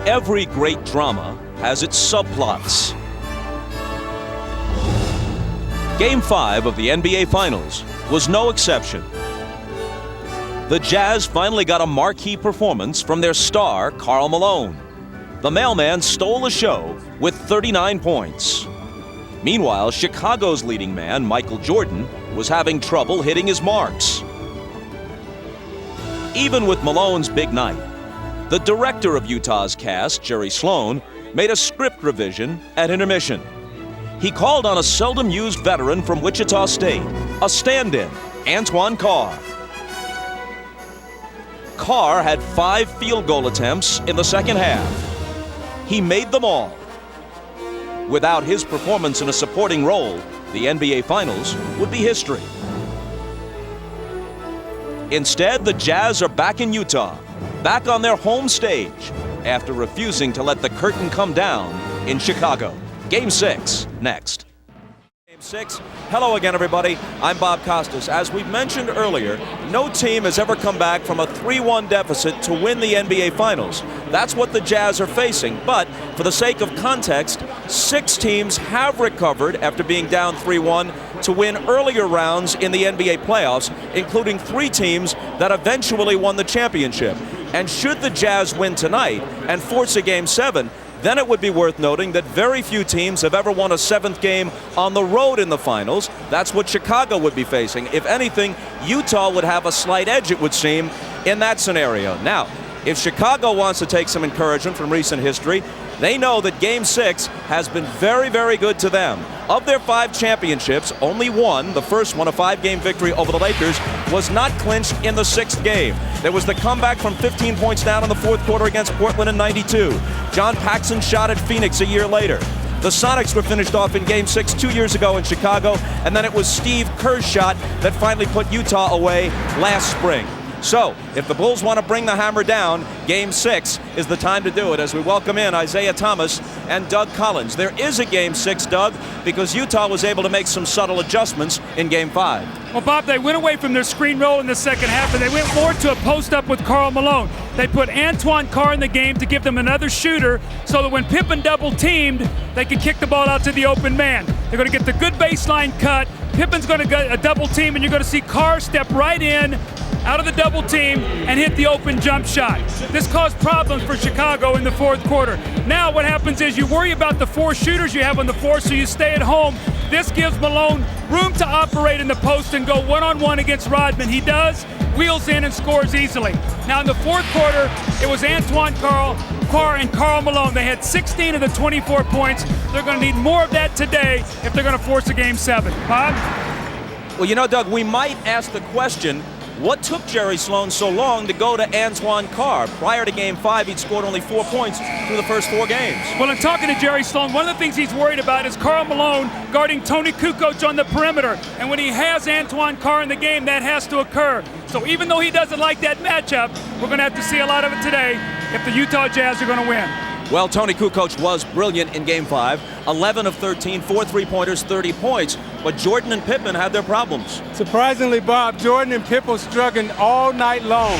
Every great drama has its subplots. Game 5 of the NBA Finals was no exception. The Jazz finally got a marquee performance from their star, Karl Malone. The mailman stole the show with 39 points. Meanwhile, Chicago's leading man, Michael Jordan, was having trouble hitting his marks. Even with Malone's big night, the director of Utah's cast, Jerry Sloan, made a script revision at intermission. He called on a seldom-used veteran from Wichita State, a stand-in, Antoine Carr. Carr had 5 field goal attempts in the second half. He made them all. Without his performance in a supporting role, the NBA Finals would be history. Instead, the Jazz are back in Utah, back on their home stage, after refusing to let the curtain come down in Chicago. Game 6, next. Game 6. Hello again, everybody. I'm Bob Costas. As we mentioned earlier, no team has ever come back from a 3-1 deficit to win the NBA Finals. That's what the Jazz are facing, but for the sake of context, 6 teams have recovered after being down 3-1 to win earlier rounds in the NBA playoffs, including 3 teams that eventually won the championship. And should the Jazz win tonight and force a Game 7, then it would be worth noting that very few teams have ever won a 7th game on the road in the finals. That's what Chicago would be facing. If anything, Utah would have a slight edge, it would seem, in that scenario. Now, if Chicago wants to take some encouragement from recent history, they know that Game 6 has been very, very good to them. Of their 5 championships, only one, the first one, a 5-game victory over the Lakers, was not clinched in the 6th game. There was the comeback from 15 points down in the 4th quarter against Portland in '92. John Paxson shot at Phoenix a year later. The Sonics were finished off in Game 6 2 years ago in Chicago, and then it was Steve Kerr's shot that finally put Utah away last spring. So, if the Bulls want to bring the hammer down, Game 6 is the time to do it as we welcome in Isaiah Thomas and Doug Collins. There is a Game 6, Doug, because Utah was able to make some subtle adjustments in Game 5. Well, Bob, they went away from their screen roll in the second half, and they went more to a post-up with Karl Malone. They put Antoine Carr in the game to give them another shooter so that when Pippen double-teamed, they could kick the ball out to the open man. They're going to get the good baseline cut. Pippen's going to get a double team, and you're going to see Carr step right in, out of the double team, and hit the open jump shot. This caused problems for Chicago in the 4th quarter. Now what happens is you worry about the 4 shooters you have on the floor, so you stay at home. This gives Malone room to operate in the post and go one-on-one against Rodman. He does, wheels in and scores easily. Now in the 4th quarter, it was Antoine Carr and Karl Malone. They had 16 of the 24 points. They're going to need more of that today if they're going to force a Game 7. Bob? Well, you know, Doug, we might ask the question, what took Jerry Sloan so long to go to Antoine Carr? Prior to Game 5, he'd scored only 4 points through the first 4 games. Well, in talking to Jerry Sloan, one of the things he's worried about is Karl Malone guarding Tony Kukoc on the perimeter. And when he has Antoine Carr in the game, that has to occur. So even though he doesn't like that matchup, we're going to have to see a lot of it today if the Utah Jazz are going to win. Well, Tony Kukoc was brilliant in Game 5. 11 of 13, 4 3-pointers, 30 points. But Jordan and Pippen had their problems. Surprisingly, Bob, Jordan and Pippen were struggling all night long.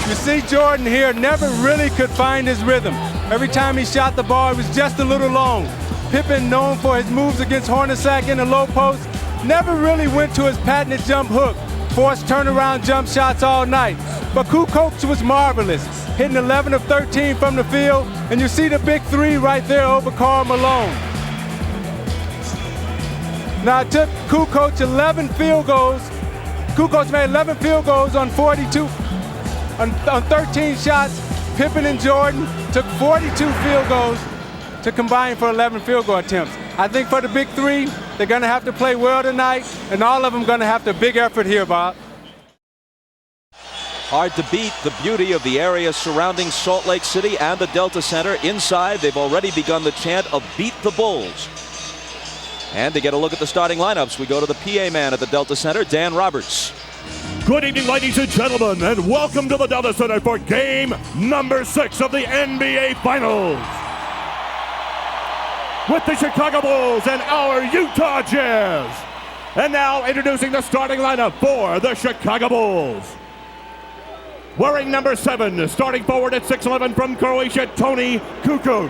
You see Jordan here never really could find his rhythm. Every time he shot the ball, it was just a little long. Pippen, known for his moves against Hornacek in the low post, never really went to his patented jump hook. Forced turnaround jump shots all night. But Kukoc was marvelous, hitting 11 of 13 from the field, and you see the big 3 right there over Karl Malone. Now it took Kukoc 11 field goals. Kukoc made 11 field goals on 42, on 13 shots. Pippen and Jordan took 42 field goals to combine for 11 field goal attempts. I think for the big 3, they're going to have to play well tonight, and all of them going to have to big effort here, Bob. Hard to beat the beauty of the area surrounding Salt Lake City and the Delta Center. Inside, they've already begun the chant of "Beat the Bulls." And to get a look at the starting lineups, we go to the PA man at the Delta Center, Dan Roberts. Good evening, ladies and gentlemen, and welcome to the Delta Center for game number 6 of the NBA Finals. With the Chicago Bulls and our Utah Jazz. And now introducing the starting lineup for the Chicago Bulls. Wearing number 7, starting forward at 6'11" from Croatia, Tony Kukoc.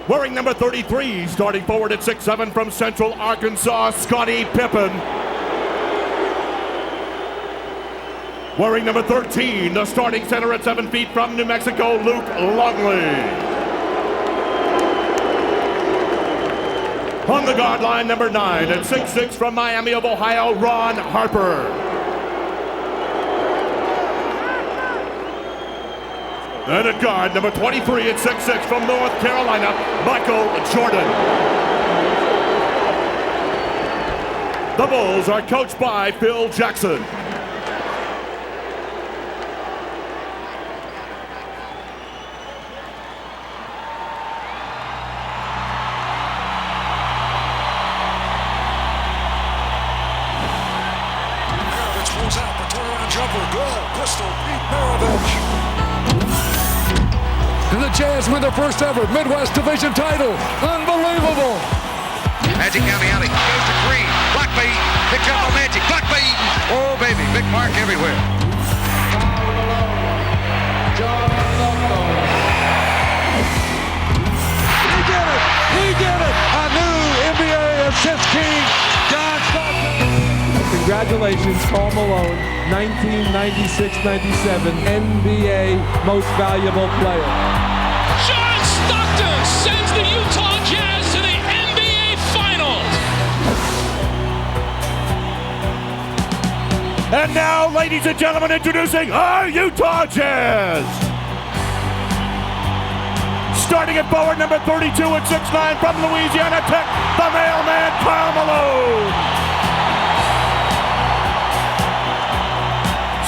Wearing number 33, starting forward at 6'7" from Central Arkansas, Scottie Pippen. Wearing number 13, the starting center at 7 feet from New Mexico, Luke Longley. On the guard line, number 9 at 6'6" from Miami of Ohio, Ron Harper. And at guard, number 23 at 6'6" from North Carolina, Michael Jordan. The Bulls are coached by Phil Jackson. Goes out for turnaround jumper. Good. Pistol. Pete Maravich. And the Jazz win their first ever Midwest Division title. Unbelievable. Magic down the alley. Goes to Green. Block by Eaton. Picked up on Magic. Block by Eaton. Oh, baby. Big mark everywhere. He did it. He did it. A new NBA assist king, John Costas. Congratulations, Karl Malone, 1996-97 NBA Most Valuable Player. John Stockton sends the Utah Jazz to the NBA Finals. And now, ladies and gentlemen, introducing our Utah Jazz. Starting at forward, number 32 at 6'9" from Louisiana Tech, the mailman, Karl Malone.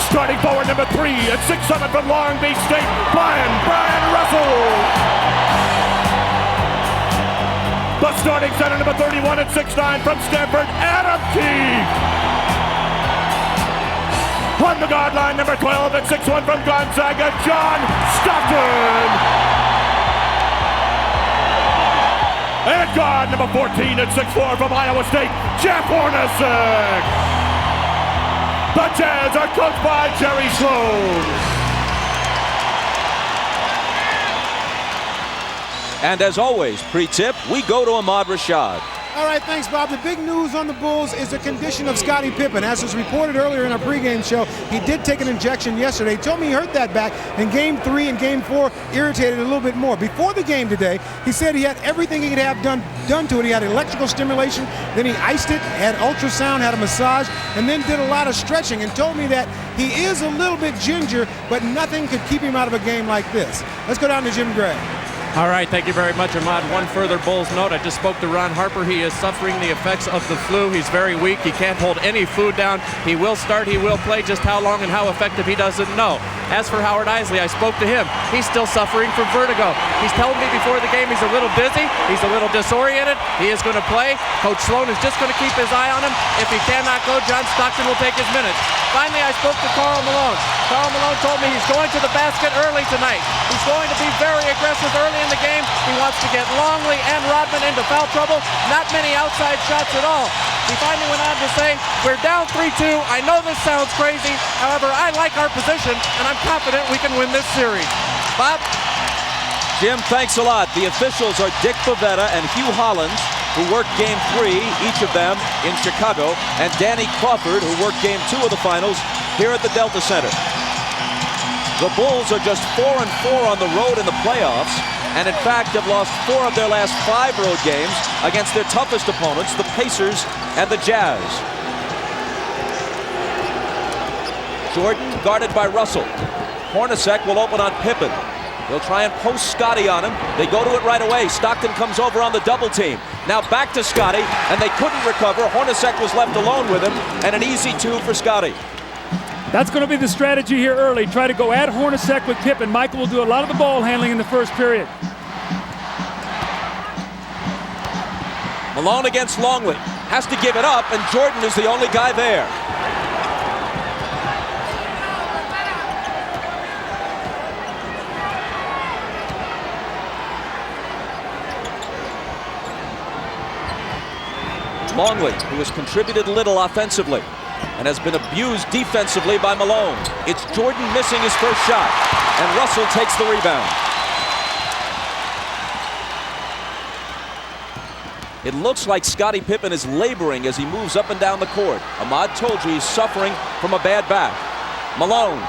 Starting forward, number 3 at 6'7" from Long Beach State, Brian Russell. The starting center, number 31 at 6'9" from Stanford, Adam Keefe. On the guard line, number 12 at 6'1" from Gonzaga, John Stockton. And guard, number 14 at 6'4" from Iowa State, Jeff Hornacek. The Jazz are coached by Jerry Sloan. And as always, pre-tip, we go to Ahmad Rashad. All right, thanks, Bob. The big news on the Bulls is the condition of Scottie Pippen. As was reported earlier in our pregame show, he did take an injection yesterday. He told me he hurt that back in Game 3 and Game 4, irritated a little bit more. Before the game today, he said he had everything he could have done to it. He had electrical stimulation, then he iced it, had ultrasound, had a massage, and then did a lot of stretching and told me that he is a little bit ginger, but nothing could keep him out of a game like this. Let's go down to Jim Gray. All right, thank you very much, Ahmad. One further Bulls note. I just spoke to Ron Harper. He is suffering the effects of the flu. He's very weak. He can't hold any food down. He will start. He will play. Just how long and how effective he doesn't know. As for Howard Isley, I spoke to him. He's still suffering from vertigo. He's telling me before the game he's a little dizzy. He's a little disoriented. He is going to play. Coach Sloan is just going to keep his eye on him. If he cannot go, John Stockton will take his minutes. Finally, I spoke to Karl Malone. Karl Malone told me he's going to the basket early tonight. He's going to be very aggressive early in the game. He wants to get Longley and Rodman into foul trouble. Not many outside shots at all. He finally went on to say, we're down 3-2. I know this sounds crazy. However, I like our position, and I'm confident we can win this series. Bob? Jim, thanks a lot. The officials are Dick Bavetta and Hugh Hollins, who worked Game 3, each of them in Chicago, and Danny Crawford, who worked Game 2 of the finals here at the Delta Center. The Bulls are just 4-4 on the road in the playoffs, and in fact have lost 4 of their last 5 road games against their toughest opponents, the Pacers and the Jazz. Jordan guarded by Russell. Hornacek will open on Pippen. They'll try and post Scottie on him. They go to it right away. Stockton comes over on the double team. Now back to Scottie, and they couldn't recover. Hornacek was left alone with him, and an easy 2 for Scottie. That's going to be the strategy here early. Try to go at Hornacek with Pippen. Michael will do a lot of the ball handling in the first period. Malone against Longley. Has to give it up, and Jordan is the only guy there. Longley, who has contributed little offensively. and has been abused defensively by Malone. It's Jordan missing his first shot, and Russell takes the rebound. It looks like Scottie Pippen is laboring as he moves up and down the court. Ahmad told you he's suffering from a bad back. Malone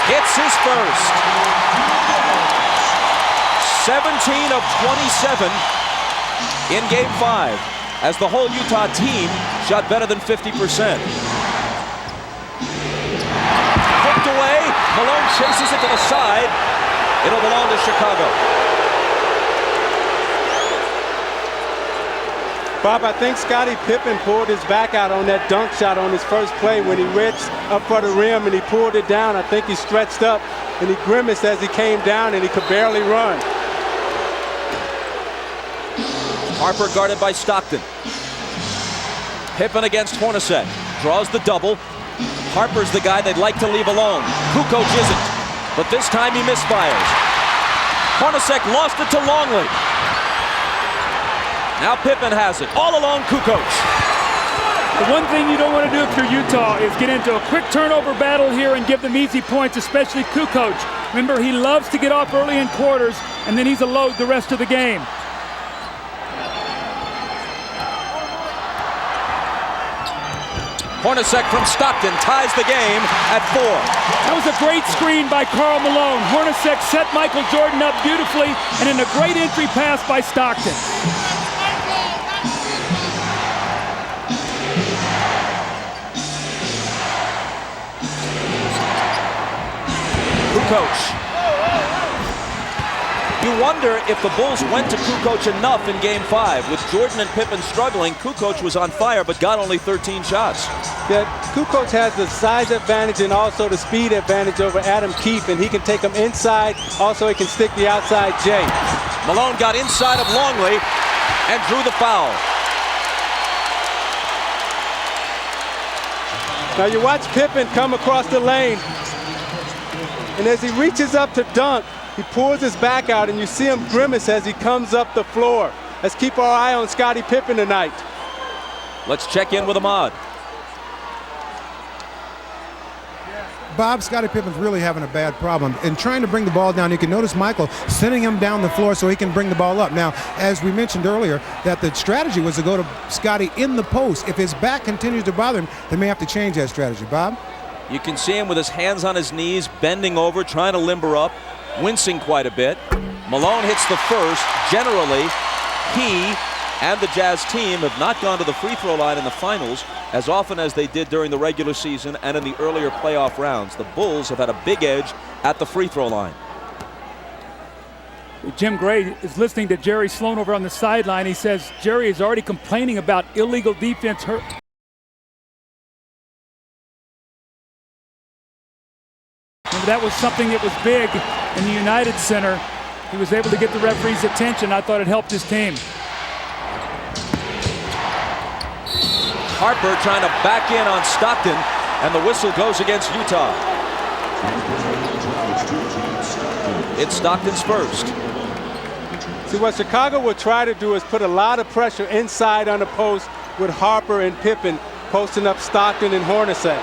hits his first. 17 of 27 in Game 5, as the whole Utah team shot better than 50%. Hooked away. Malone chases it to the side. It'll belong to Chicago. Bob, I think Scottie Pippen pulled his back out on that dunk shot on his first play when he reached up for the rim and he pulled it down. I think he stretched up and he grimaced as he came down and he could barely run. Harper guarded by Stockton. Pippen against Hornacek. Draws the double. Harper's the guy they'd like to leave alone. Kukoc isn't, but this time he misfires. Hornacek lost it to Longley. Now Pippen has it, all along Kukoc. The one thing you don't want to do if you're Utah is get into a quick turnover battle here and give them easy points, especially Kukoc. Remember, he loves to get off early in quarters, and then he's a load the rest of the game. Hornacek from Stockton ties the game at 4. That was a great screen by Karl Malone. Hornacek set Michael Jordan up beautifully, and in a great entry pass by Stockton. Kukoc. You wonder if the Bulls went to Kukoc enough in Game 5. With Jordan and Pippen struggling, Kukoc was on fire but got only 13 shots. Yeah, Kukoc has the size advantage and also the speed advantage over Adam Keefe, and he can take them inside. Also, he can stick the outside J. Malone got inside of Longley and drew the foul. Now you watch Pippen come across the lane, and as he reaches up to dunk, he pulls his back out, and you see him grimace as he comes up the floor. Let's keep our eye on Scottie Pippen tonight. Let's check in with Ahmad. Bob, Scottie Pippen's really having a bad problem. In trying to bring the ball down, you can notice Michael sending him down the floor so he can bring the ball up. Now, as we mentioned earlier, that the strategy was to go to Scottie in the post. If his back continues to bother him, they may have to change that strategy. Bob? You can see him with his hands on his knees, bending over, trying to limber up, wincing quite a bit. Malone hits the first. Generally, he and the Jazz team have not gone to the free throw line in the finals as often as they did during the regular season and in the earlier playoff rounds. The Bulls have had a big edge at the free throw line. Jim Gray is listening to Jerry Sloan over on the sideline. He says Jerry is already complaining about illegal defense. Remember, that was something that was big in the United Center. He was able to get the referee's attention. I thought it helped his team. Harper trying to back in on Stockton, and the whistle goes against Utah. It's Stockton's first. See, what Chicago will try to do is put a lot of pressure inside on the post with Harper and Pippen posting up Stockton and Hornacek.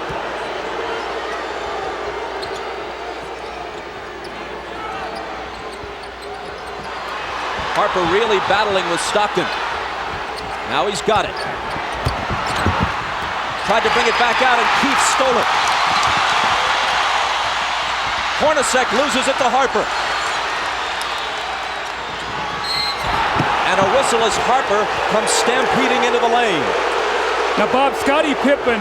Harper really battling with Stockton. Now he's got it. Tried to bring it back out, and Keefe stole it. Hornacek loses it to Harper. And a whistle as Harper comes stampeding into the lane. Now, Bob, Scottie Pippen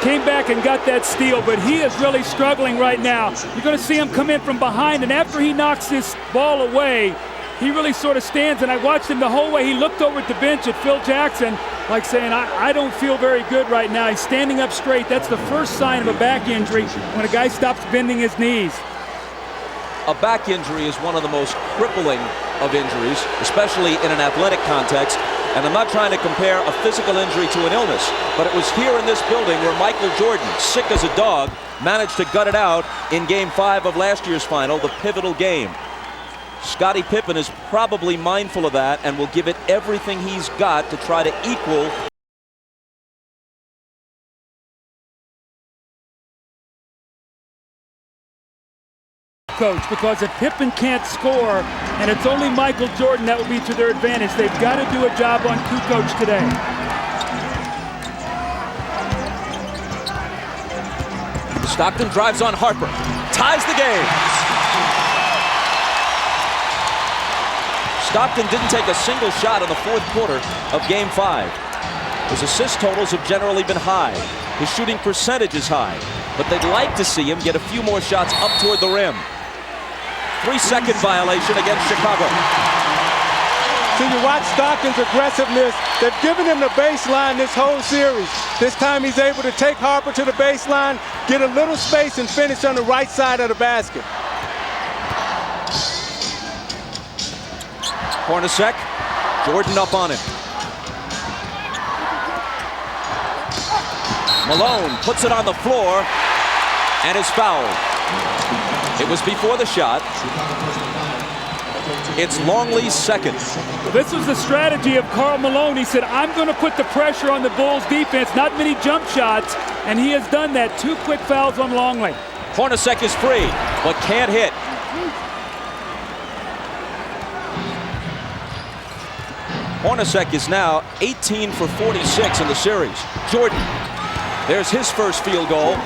came back and got that steal, but he is really struggling right now. You're going to see him come in from behind, and after he knocks this ball away, he really sort of stands, and I watched him the whole way. He looked over at the bench at Phil Jackson, like saying, I don't feel very good right now. He's standing up straight. That's the first sign of a back injury, when a guy stops bending his knees. A back injury is one of the most crippling of injuries, especially in an athletic context. And I'm not trying to compare a physical injury to an illness, but it was here in this building where Michael Jordan, sick as a dog, managed to gut it out in Game 5 of last year's final, the pivotal game. Scottie Pippen is probably mindful of that and will give it everything he's got to try to equal Kukoc, because if Pippen can't score and it's only Michael Jordan, that will be to their advantage. They've got to do a job on Kukoc today. Stockton drives on Harper, ties the game. Stockton didn't take a single shot in the fourth quarter of Game 5. His assist totals have generally been high. His shooting percentage is high, but they'd like to see him get a few more shots up toward the rim. 3-second violation against Chicago. So you watch Stockton's aggressiveness. They've given him the baseline this whole series. This time he's able to take Harper to the baseline, get a little space, and finish on the right side of the basket. Hornacek, Jordan up on him. Malone puts it on the floor and is fouled. It was before the shot. It's Longley's second. This was the strategy of Karl Malone. He said, I'm going to put the pressure on the Bulls defense, not many jump shots, and he has done that. 2 quick fouls on Longley. Hornacek is free, but can't hit. Hornacek is now 18 for 46 in the series. Jordan, there's his first field goal,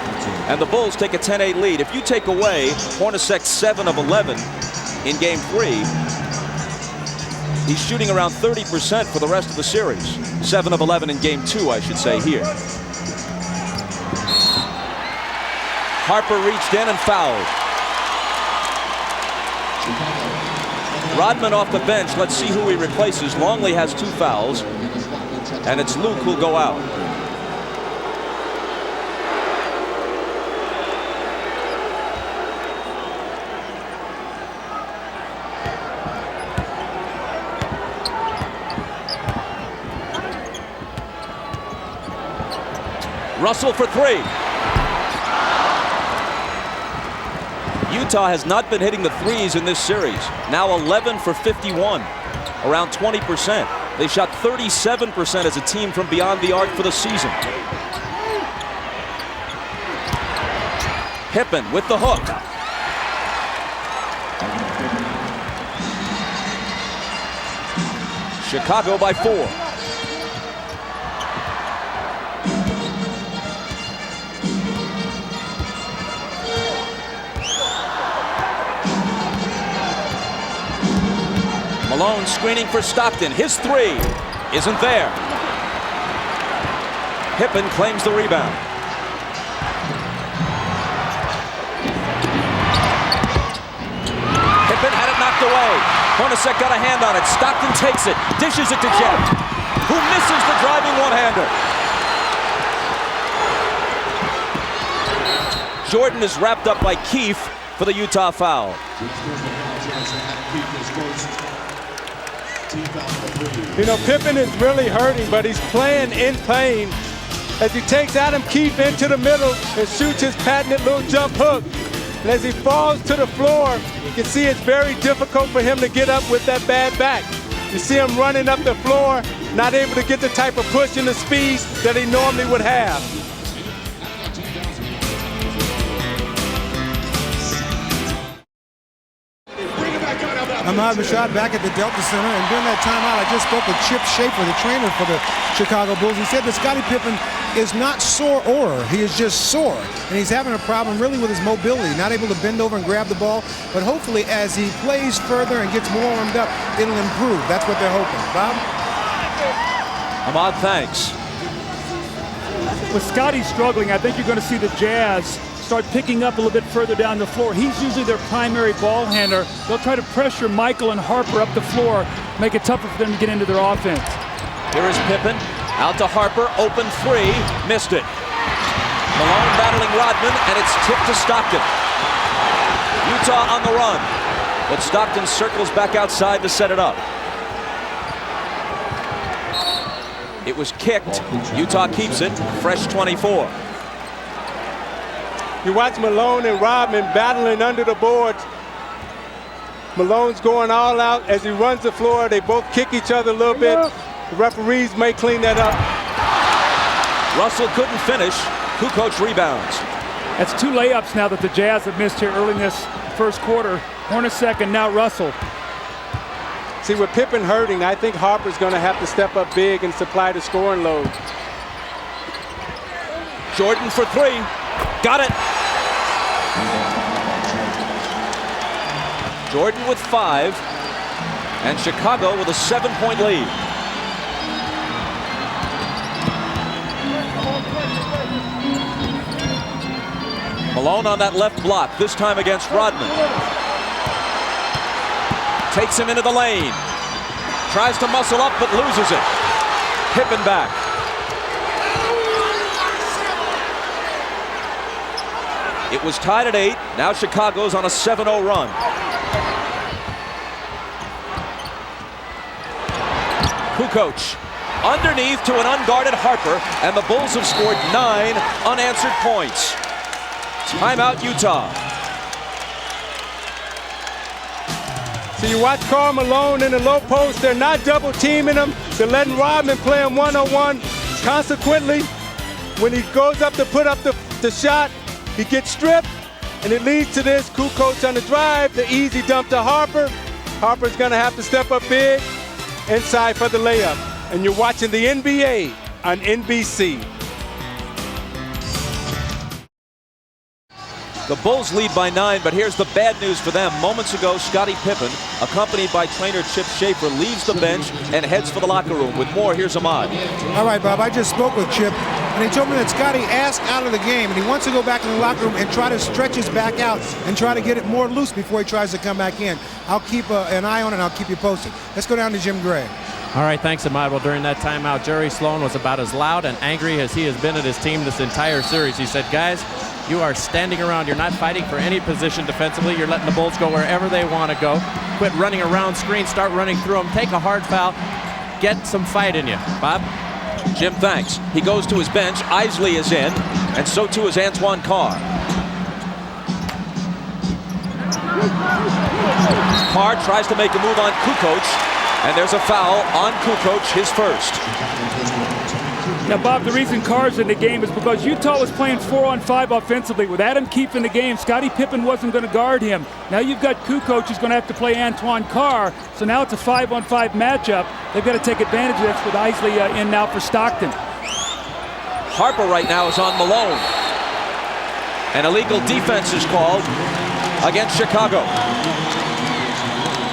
and the Bulls take a 10-8 lead. If you take away Hornacek's 7 of 11 in Game 3, he's shooting around 30% for the rest of the series. 7 of 11 in Game 2, I should say here. Harper reached in and fouled. Rodman off the bench. Let's see who he replaces. Longley has 2 fouls, and it's Luke who'll go out. Russell for 3. Utah has not been hitting the threes in this series. Now 11 for 51, around 20%. They shot 37% as a team from beyond the arc for the season. Pippen with the hook. Chicago by 4. Malone screening for Stockton. His 3 isn't there. Pippen claims the rebound. Pippen had it knocked away. Hornacek got a hand on it. Stockton takes it, dishes it to Jeff, who misses the driving one-hander. Jordan is wrapped up by Keefe for the Utah foul. You know, Pippen is really hurting, but he's playing in pain as he takes Adam Keefe into the middle and shoots his patented little jump hook. And as he falls to the floor, you can see it's very difficult for him to get up with that bad back. You see him running up the floor, not able to get the type of push and the speed that he normally would have. Ahmad Rashad back at the Delta Center, and during that timeout, I just spoke with Chip Schaefer, the trainer for the Chicago Bulls. He said that Scottie Pippen is not sore, he is just sore, and he's having a problem really with his mobility, not able to bend over and grab the ball, but hopefully as he plays further and gets more warmed up, it'll improve. That's what they're hoping. Bob? Ahmad, thanks. With Scottie struggling, I think you're going to see the Jazz start picking up a little bit further down the floor. He's usually their primary ball handler. They'll try to pressure Michael and Harper up the floor, make it tougher for them to get into their offense. Here is Pippen, out to Harper, open 3, missed it. Malone battling Rodman, and it's tipped to Stockton. Utah on the run, but Stockton circles back outside to set it up. It was kicked. Utah keeps it, fresh 24. You watch Malone and Rodman battling under the boards. Malone's going all out as he runs the floor. They both kick each other a little bit. The referees may clean that up. Russell couldn't finish. Kukoc rebounds. That's 2 layups now that the Jazz have missed here early in this first quarter. Hornacek and now Russell. See, with Pippen hurting, I think Harper's going to have to step up big and supply the scoring load. Jordan for 3. Got it. Jordan with 5. And Chicago with a 7-point lead. Malone on that left block, this time against Rodman. Takes him into the lane. Tries to muscle up, but loses it. Pippen back. It was tied at 8. Now Chicago's on a 7-0 run. Kukoc underneath to an unguarded Harper, and the Bulls have scored 9 unanswered points. Timeout, Utah. So you watch Karl Malone in the low post. They're not double teaming him. They're letting Rodman play him one-on-one. Consequently, when he goes up to put up the shot, he gets stripped, and it leads to this. Kukoc on the drive, the easy dump to Harper. Harper's going to have to step up big inside for the layup. And you're watching the NBA on NBC. The Bulls lead by 9, but here's the bad news for them. Moments ago, Scottie Pippen, accompanied by trainer Chip Schaefer, leaves the bench and heads for the locker room. With more, here's Ahmad. All right, Bob, I just spoke with Chip, and he told me that Scottie asked out of the game, and he wants to go back in the locker room and try to stretch his back out and try to get it more loose before he tries to come back in. I'll keep an eye on it, and I'll keep you posted. Let's go down to Jim Gray. All right, thanks, Ahmad. Well, during that timeout, Jerry Sloan was about as loud and angry as he has been at his team this entire series. He said, guys, you are standing around. You're not fighting for any position defensively. You're letting the Bulls go wherever they want to go. Quit running around screens. Start running through them. Take a hard foul. Get some fight in you. Bob? Jim, thanks. He goes to his bench. Isley is in, and so too is Antoine Carr. Carr tries to make a move on Kukoc, and there's a foul on Kukoc, his first. Now, Bob, the reason Carr's in the game is because Utah was playing 4-on-5 offensively. With Adam Keefe in the game, Scottie Pippen wasn't going to guard him. Now you've got Kukoc who's going to have to play Antoine Carr, so now it's a 5-on-5 matchup. They've got to take advantage of this with Isley in now for Stockton. Harper right now is on Malone. An illegal defense is called against Chicago.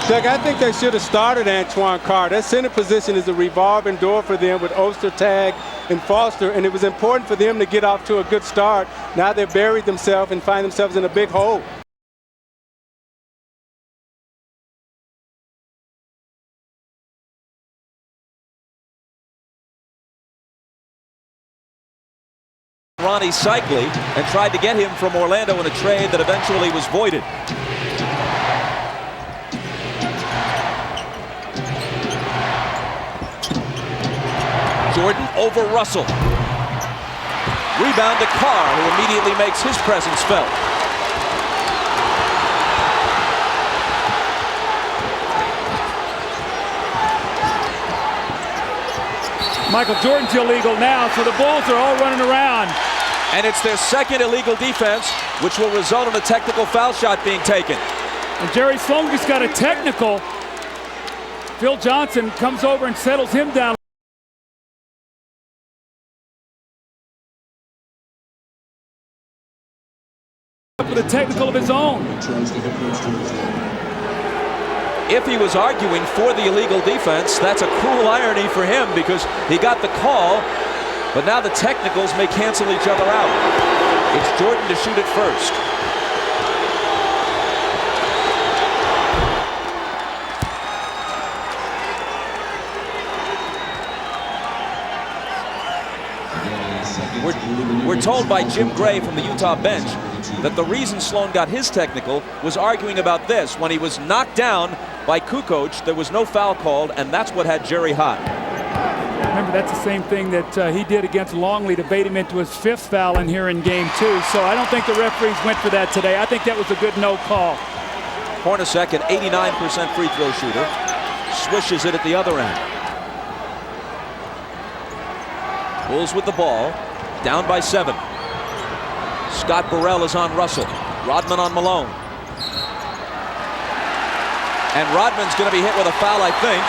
Doug, I think they should have started Antoine Carr. That center position is a revolving door for them with Ostertag and Foster, and it was important for them to get off to a good start. Now they've buried themselves and find themselves in a big hole. Ronnie Cycli and tried to get him from Orlando in a trade that eventually was voided. Jordan over Russell. Rebound to Carr, who immediately makes his presence felt. Michael Jordan's illegal now, so the Bulls are all running around. And it's their second illegal defense, which will result in a technical foul shot being taken. And Jerry Sloan just got a technical. Phil Johnson comes over and settles him down. With a technical of his own. If he was arguing for the illegal defense, that's a cruel irony for him because he got the call, but now the technicals may cancel each other out. It's Jordan to shoot it first. We're told by Jim Gray from the Utah bench that the reason Sloan got his technical was arguing about this. When he was knocked down by Kukoc, there was no foul called, and that's what had Jerry hot. Remember, that's the same thing that he did against Longley to bait him into his 5th foul in here in game 2. So I don't think the referees went for that today. I think that was a good no call. Hornacek, an 89% free throw shooter, swishes it at the other end. Bulls with the ball, down by 7. Scott Burrell is on Russell. Rodman on Malone. And Rodman's going to be hit with a foul, I think.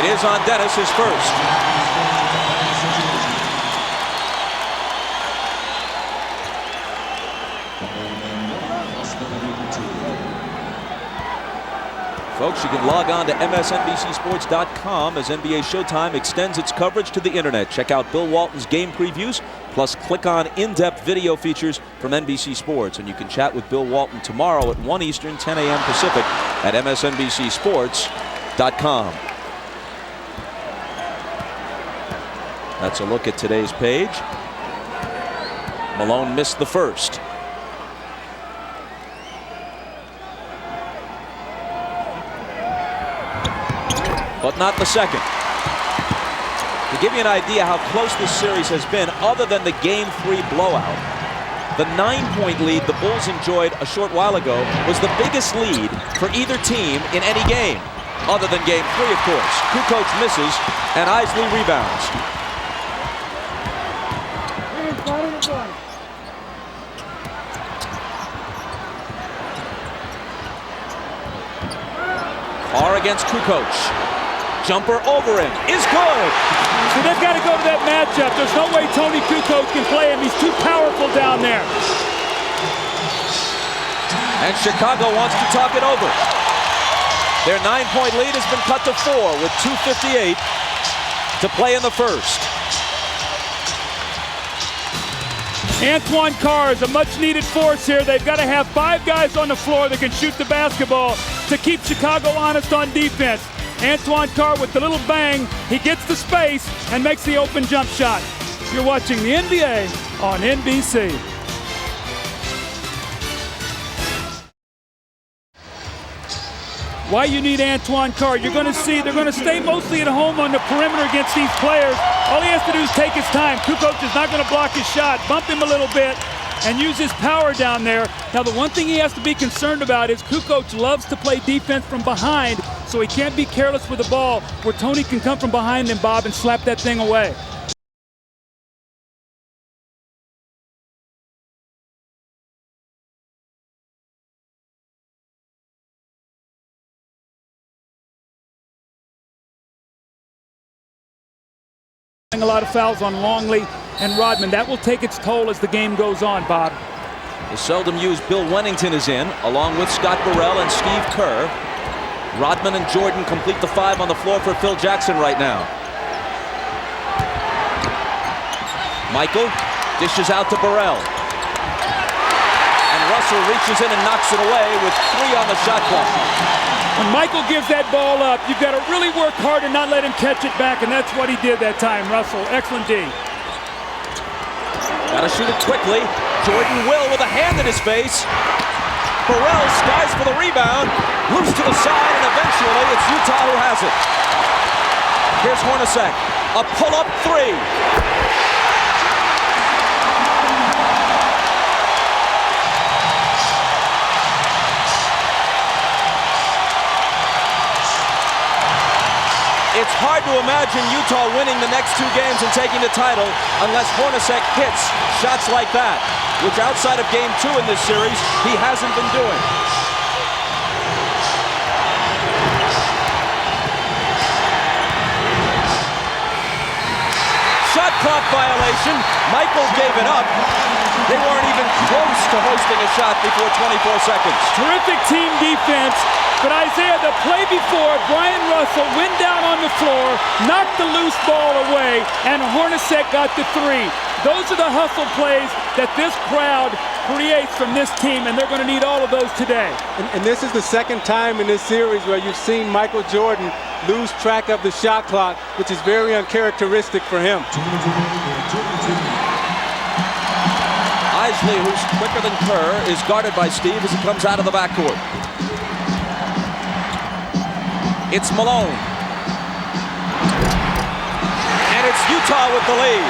It is on Dennis, his first. Folks, you can log on to MSNBCSports.com as NBA Showtime extends its coverage to the internet. Check out Bill Walton's game previews, plus click on in-depth video features from NBC Sports. And you can chat with Bill Walton tomorrow at 1 Eastern, 10 a.m. Pacific at MSNBCSports.com. That's a look at today's page. Malone missed the first. But not the second. To give you an idea how close this series has been, other than the Game 3 blowout, the 9-point lead the Bulls enjoyed a short while ago was the biggest lead for either team in any game, other than Game 3, of course. Kukoc misses, and Isley rebounds. Carr against Kukoc. Jumper over him is good. So they've got to go to that matchup. There's no way Tony Kukoc can play him. He's too powerful down there. And Chicago wants to talk it over. Their 9-point lead has been cut to 4 with 2:58 to play in the first. Antoine Carr is a much-needed force here. They've got to have 5 guys on the floor that can shoot the basketball to keep Chicago honest on defense. Antoine Carr with the little bang, he gets the space and makes the open jump shot. You're watching the NBA on NBC. Why you need Antoine Carr? You're going to see they're going to stay mostly at home on the perimeter against these players. All he has to do is take his time. Kukoc is not going to block his shot. Bump him a little bit and use his power down there. Now, the one thing he has to be concerned about is Kukoc loves to play defense from behind, so he can't be careless with the ball where Tony can come from behind him, Bob, and slap that thing away. A lot of fouls on Longley and Rodman. That will take its toll as the game goes on, Bob. The seldom used Bill Wennington is in, along with Scott Burrell and Steve Kerr. Rodman and Jordan complete the 5 on the floor for Phil Jackson right now. Michael dishes out to Burrell. And Russell reaches in and knocks it away with 3 on the shot clock. When Michael gives that ball up, you've got to really work hard and not let him catch it back, and that's what he did that time, Russell. Excellent D. Got to shoot it quickly. Jordan will with a hand in his face. Burrell skies for the rebound. Loose to the side, and eventually it's Utah who has it. Here's Hornacek. A pull-up 3. It's hard to imagine Utah winning the next 2 games and taking the title unless Hornacek hits shots like that, which outside of Game 2 in this series, he hasn't been doing. Shot clock violation. Michael gave it up. They weren't even close to hosting a shot before 24 seconds. Terrific team defense. But Isaiah, the play before, Brian Russell went down on the floor, knocked the loose ball away, and Hornacek got the 3. Those are the hustle plays that this crowd creates from this team, and they're going to need all of those today. And this is the second time in this series where you've seen Michael Jordan lose track of the shot clock, which is very uncharacteristic for him. Isley, who's quicker than Kerr, is guarded by Steve as he comes out of the backcourt. It's Malone. And it's Utah with the lead.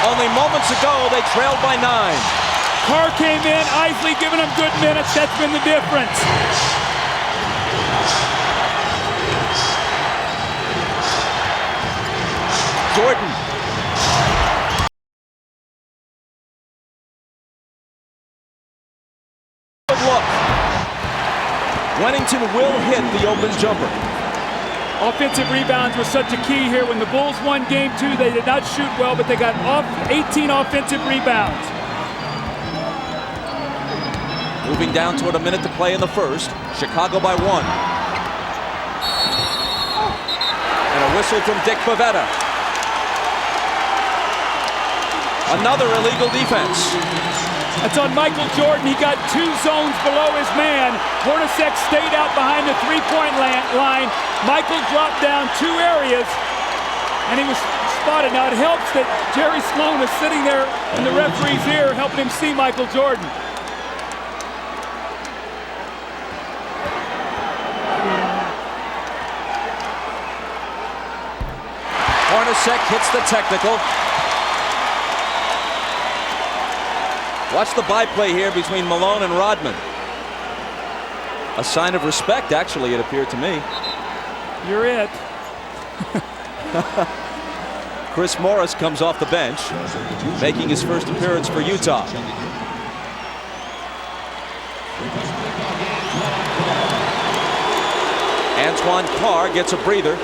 Only moments ago, they trailed by 9. Carr came in, Isley giving him good minutes. That's been the difference. Jordan. Wennington will hit the open jumper. Offensive rebounds were such a key here. When the Bulls won game 2, they did not shoot well, but they got 18 offensive rebounds. Moving down toward a minute to play in the first. Chicago by 1. And a whistle from Dick Bavetta. Another illegal defense. That's on Michael Jordan. He got 2 zones below his man. Hornacek stayed out behind the three-point line. Michael dropped down 2 areas, and he was spotted. Now, it helps that Jerry Sloan is sitting there in the referee's ear, helping him see Michael Jordan. Hornacek hits the technical. Watch the byplay here between Malone and Rodman. A sign of respect, actually, it appeared to me. You're it. Chris Morris comes off the bench, making his first appearance for Utah. Antoine Carr gets a breather.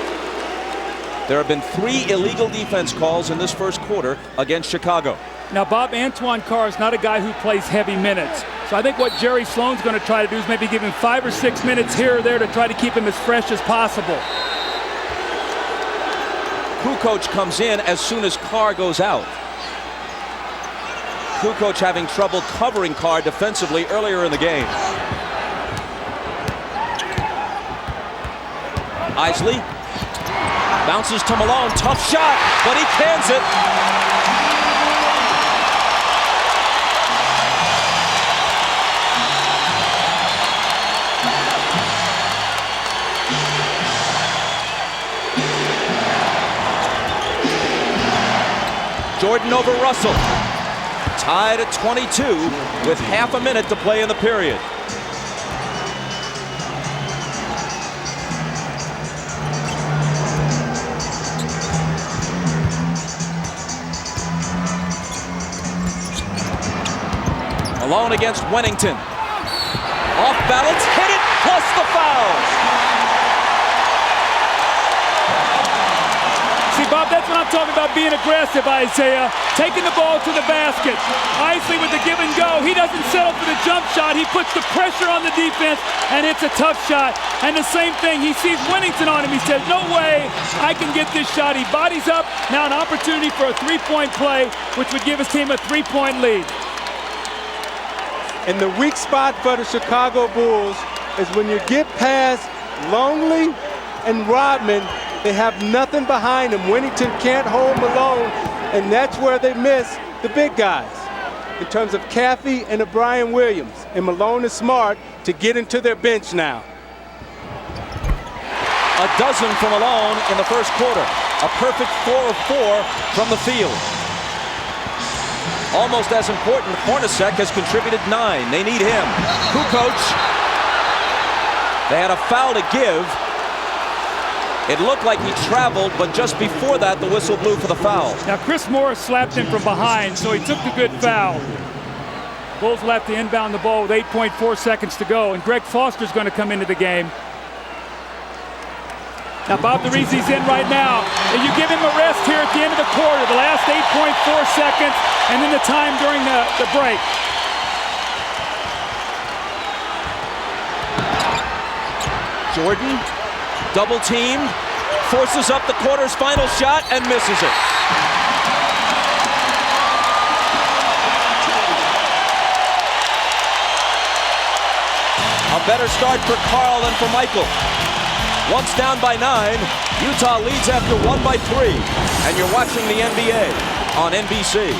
There have been 3 illegal defense calls in this first quarter against Chicago. Now, Bob, Antoine Carr is not a guy who plays heavy minutes. So I think what Jerry Sloan's going to try to do is maybe give him 5 or 6 minutes here or there to try to keep him as fresh as possible. Kukoc comes in as soon as Carr goes out. Kukoc having trouble covering Carr defensively earlier in the game. Isley bounces to Malone. Tough shot, but he cans it. Jordan over Russell. Tied at 22 with half a minute to play in the period. Malone against Wennington. Off balance, hit it, plus the foul. See, Bob, that's what I'm talking about, being aggressive, Isaiah. Taking the ball to the basket. Isley with the give and go. He doesn't settle for the jump shot. He puts the pressure on the defense, and it's a tough shot. And the same thing, he sees Wennington on him. He says, no way I can get this shot. He bodies up. Now an opportunity for a three-point play, which would give his team a 3-point lead. And the weak spot for the Chicago Bulls is when you get past Longley and Rodman, they have nothing behind them. Wennington can't hold Malone, and that's where they miss the big guys in terms of Caffey and O'Brien Williams. And Malone is smart to get into their bench now. A dozen from Malone in the first quarter. A perfect 4 of 4 from the field. Almost as important, Hornacek has contributed 9. They need him. Kukoc. They had a foul to give. It looked like he traveled, but just before that, the whistle blew for the foul. Now, Chris Morris slapped him from behind, so he took the good foul. Bulls will have to inbound the ball with 8.4 seconds to go, and Greg Foster's going to come into the game. Now, Bob DeRisi's in right now. And you give him a rest here at the end of the quarter, the last 8.4 seconds, and then the time during the break. Jordan, double teamed, forces up the quarter's final shot and misses it. A better start for Carl than for Michael. Once down by 9, Utah leads after 1 by 3. And you're watching the NBA on NBC.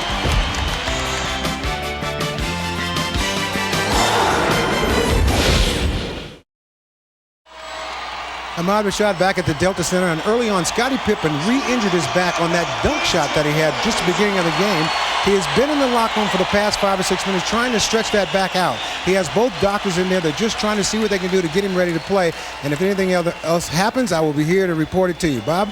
Ahmad Rashad back at the Delta Center, and early on, Scottie Pippen re-injured his back on that dunk shot that he had just at the beginning of the game. He has been in the locker room for the past 5 or 6 minutes trying to stretch that back out. He has both doctors in there. They're just trying to see what they can do to get him ready to play. And if anything else happens, I will be here to report it to you. Bob?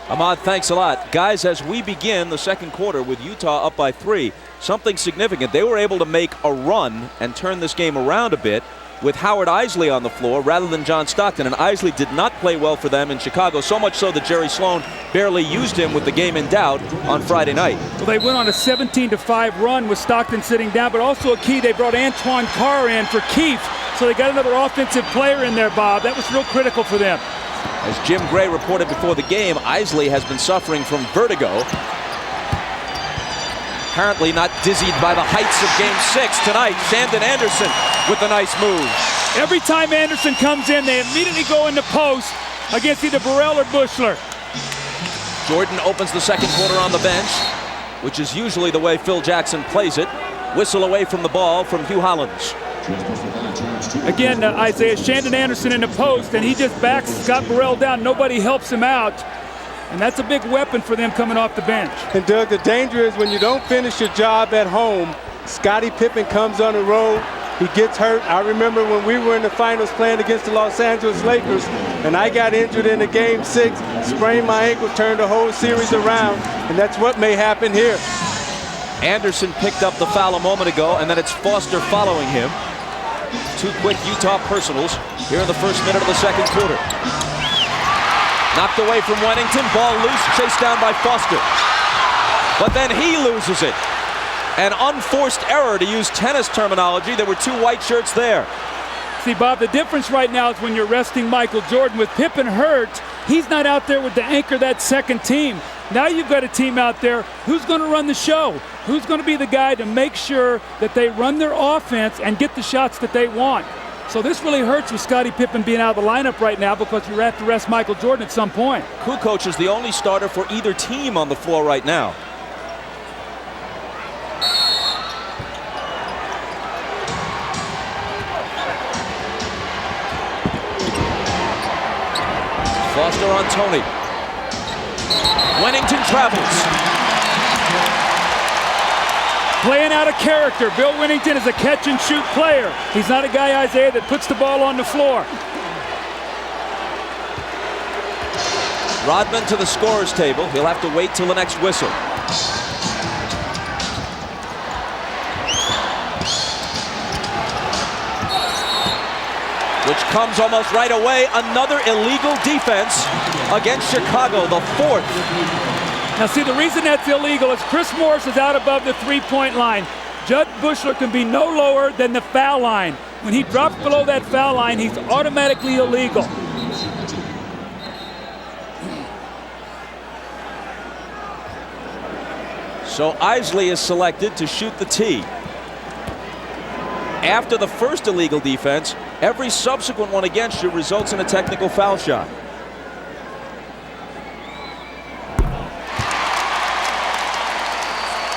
Ahmad, thanks a lot. Guys, as we begin the second quarter with Utah up by 3, something significant. They were able to make a run and turn this game around a bit. with Howard Isley on the floor rather than John Stockton, and Isley did not play well for them in Chicago, so much so that Jerry Sloan barely used him with the game in doubt on Friday night. Well, they went on a 17-5 run with Stockton sitting down, but also a key, they brought Antoine Carr in for Keefe, so they got another offensive player in there, Bob. That was real critical for them. As Jim Gray reported before the game, Isley has been suffering from vertigo. Apparently not dizzied by the heights of Game 6 tonight. Shandon Anderson with a nice move. Every time Anderson comes in, they immediately go into post against either Burrell or Buechler. Jordan opens the second quarter on the bench, which is usually the way Phil Jackson plays it. Whistle away from the ball from Hugh Hollins. Again, Isaiah, Shandon Anderson in the post, and he just backs Scott Burrell down. Nobody helps him out. And that's a big weapon for them coming off the bench. And Doug, the danger is when you don't finish your job at home, Scottie Pippen comes on the road, he gets hurt. I remember when we were in the finals playing against the Los Angeles Lakers, and I got injured in the Game 6, sprained my ankle, turned the whole series around, and that's what may happen here. Anderson picked up the foul a moment ago, and then it's Foster following him. Two quick Utah personals here in the first minute of the second quarter. Knocked away from Wennington, ball loose, chased down by Foster. But then he loses it. An unforced error, to use tennis terminology. There were two white shirts there. See, Bob, the difference right now is when you're resting Michael Jordan. With Pippen hurt, he's not out there with the anchor of that second team. Now you've got a team out there who's going to run the show. Who's going to be the guy to make sure that they run their offense and get the shots that they want. So this really hurts with Scottie Pippen being out of the lineup right now because you have to rest Michael Jordan at some point. Kukoc is the only starter for either team on the floor right now. Foster on Tony. Wennington travels. Playing out of character. Bill Wennington is a catch-and-shoot player. He's not a guy, Isaiah, that puts the ball on the floor. Rodman to the scorer's table. He'll have to wait till the next whistle. Which comes almost right away. Another illegal defense against Chicago, the fourth. Now see, the reason that's illegal is Chris Morris is out above the three-point line. Judd Buechler can be no lower than the foul line. When he drops below that foul line, he's automatically illegal. So Isley is selected to shoot the tee. After the first illegal defense, every subsequent one against you results in a technical foul shot.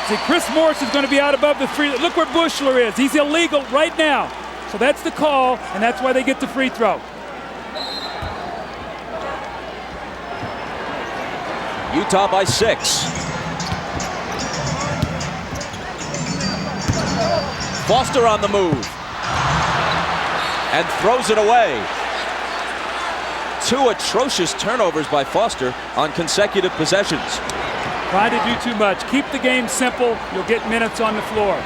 See, Chris Morris is going to be out above the free. Look where Buechler is. He's illegal right now. So that's the call, and that's why they get the free throw. Utah by 6. Foster on the move. And throws it away. Two atrocious turnovers by Foster on consecutive possessions. Trying to do too much. Keep the game simple. You'll get minutes on the floor.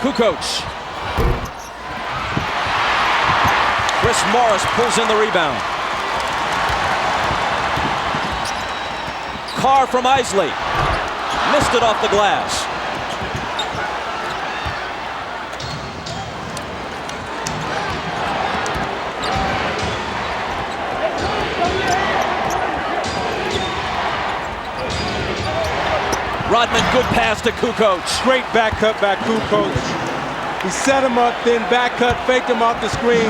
Kukoc. Chris Morris pulls in the rebound. Carr from Isley. Missed it off the glass. Rodman, good pass to Kukoc. Great back cut by Kukoc. He set him up, then back cut, faked him off the screen.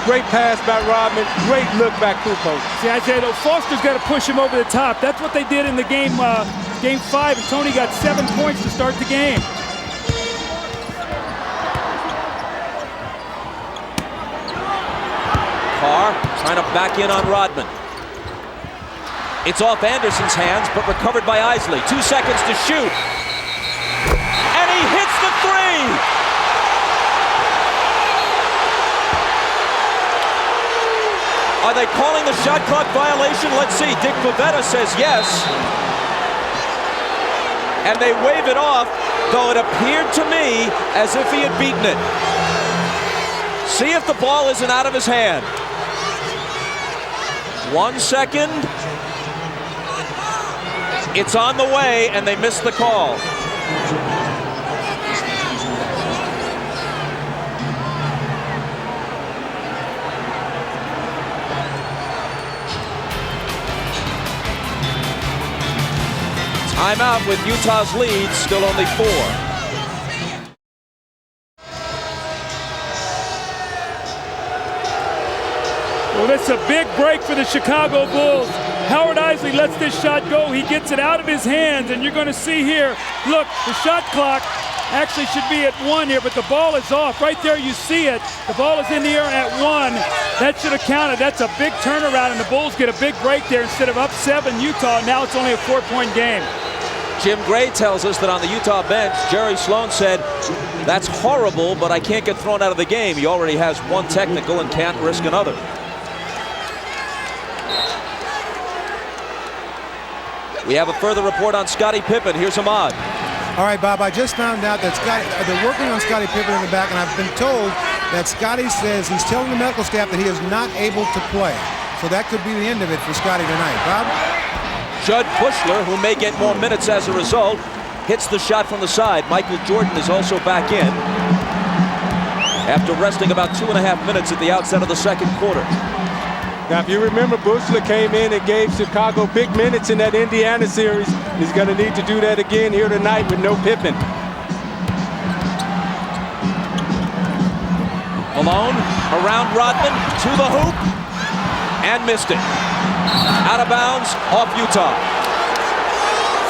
Great pass by Rodman. Great look by Kukoc. See, Isaiah, though, Foster's got to push him over the top. That's what they did in the game 5, and Tony got 7 points to start the game. Carr trying to back in on Rodman. It's off Anderson's hands, but recovered by Isley. 2 seconds to shoot. And he hits the three! Are they calling the shot clock violation? Let's see. Dick Pavetta says yes. and they wave it off, though it appeared to me as if he had beaten it. See if the ball isn't out of his hand. 1 second. It's on the way, and they missed the call. Timeout with Utah's lead, still only 4. Well, this is a big break for the Chicago Bulls. Howard Isley lets this shot go. He gets it out of his hands, and you're going to see here, look, the shot clock actually should be at 1 here, but the ball is off. Right there, you see it. The ball is in the air at 1. That should have counted. That's a big turnaround, and the Bulls get a big break there. Instead of up 7 Utah, now it's only a 4-point game. Jim Gray tells us that on the Utah bench, Jerry Sloan said, that's horrible, but I can't get thrown out of the game. He already has 1 technical and can't risk another. We have a further report on Scottie Pippen. Here's Ahmad. All right, Bob, I just found out that they're working on Scottie Pippen in the back, and I've been told that Scottie says he's telling the medical staff that he is not able to play. So that could be the end of it for Scottie tonight. Bob? Judd Bushler, who may get more minutes as a result, hits the shot from the side. Michael Jordan is also back in after resting about 2.5 minutes at the outset of the second quarter. Now, if you remember, Bushler came in and gave Chicago big minutes in that Indiana series. He's going to need to do that again here tonight with no Pippen. Malone around Rodman to the hoop and missed it. Out of bounds, off Utah.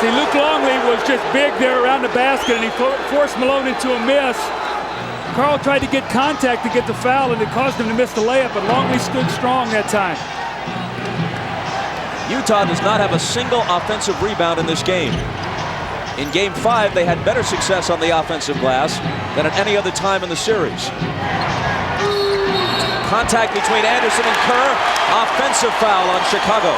See, Luke Longley was just big there around the basket, and he forced Malone into a miss. Carl tried to get contact to get the foul, and it caused him to miss the layup, but Longley stood strong that time. Utah does not have a single offensive rebound in this game. In Game 5, they had better success on the offensive glass than at any other time in the series. Contact between Anderson and Kerr. Offensive foul on Chicago.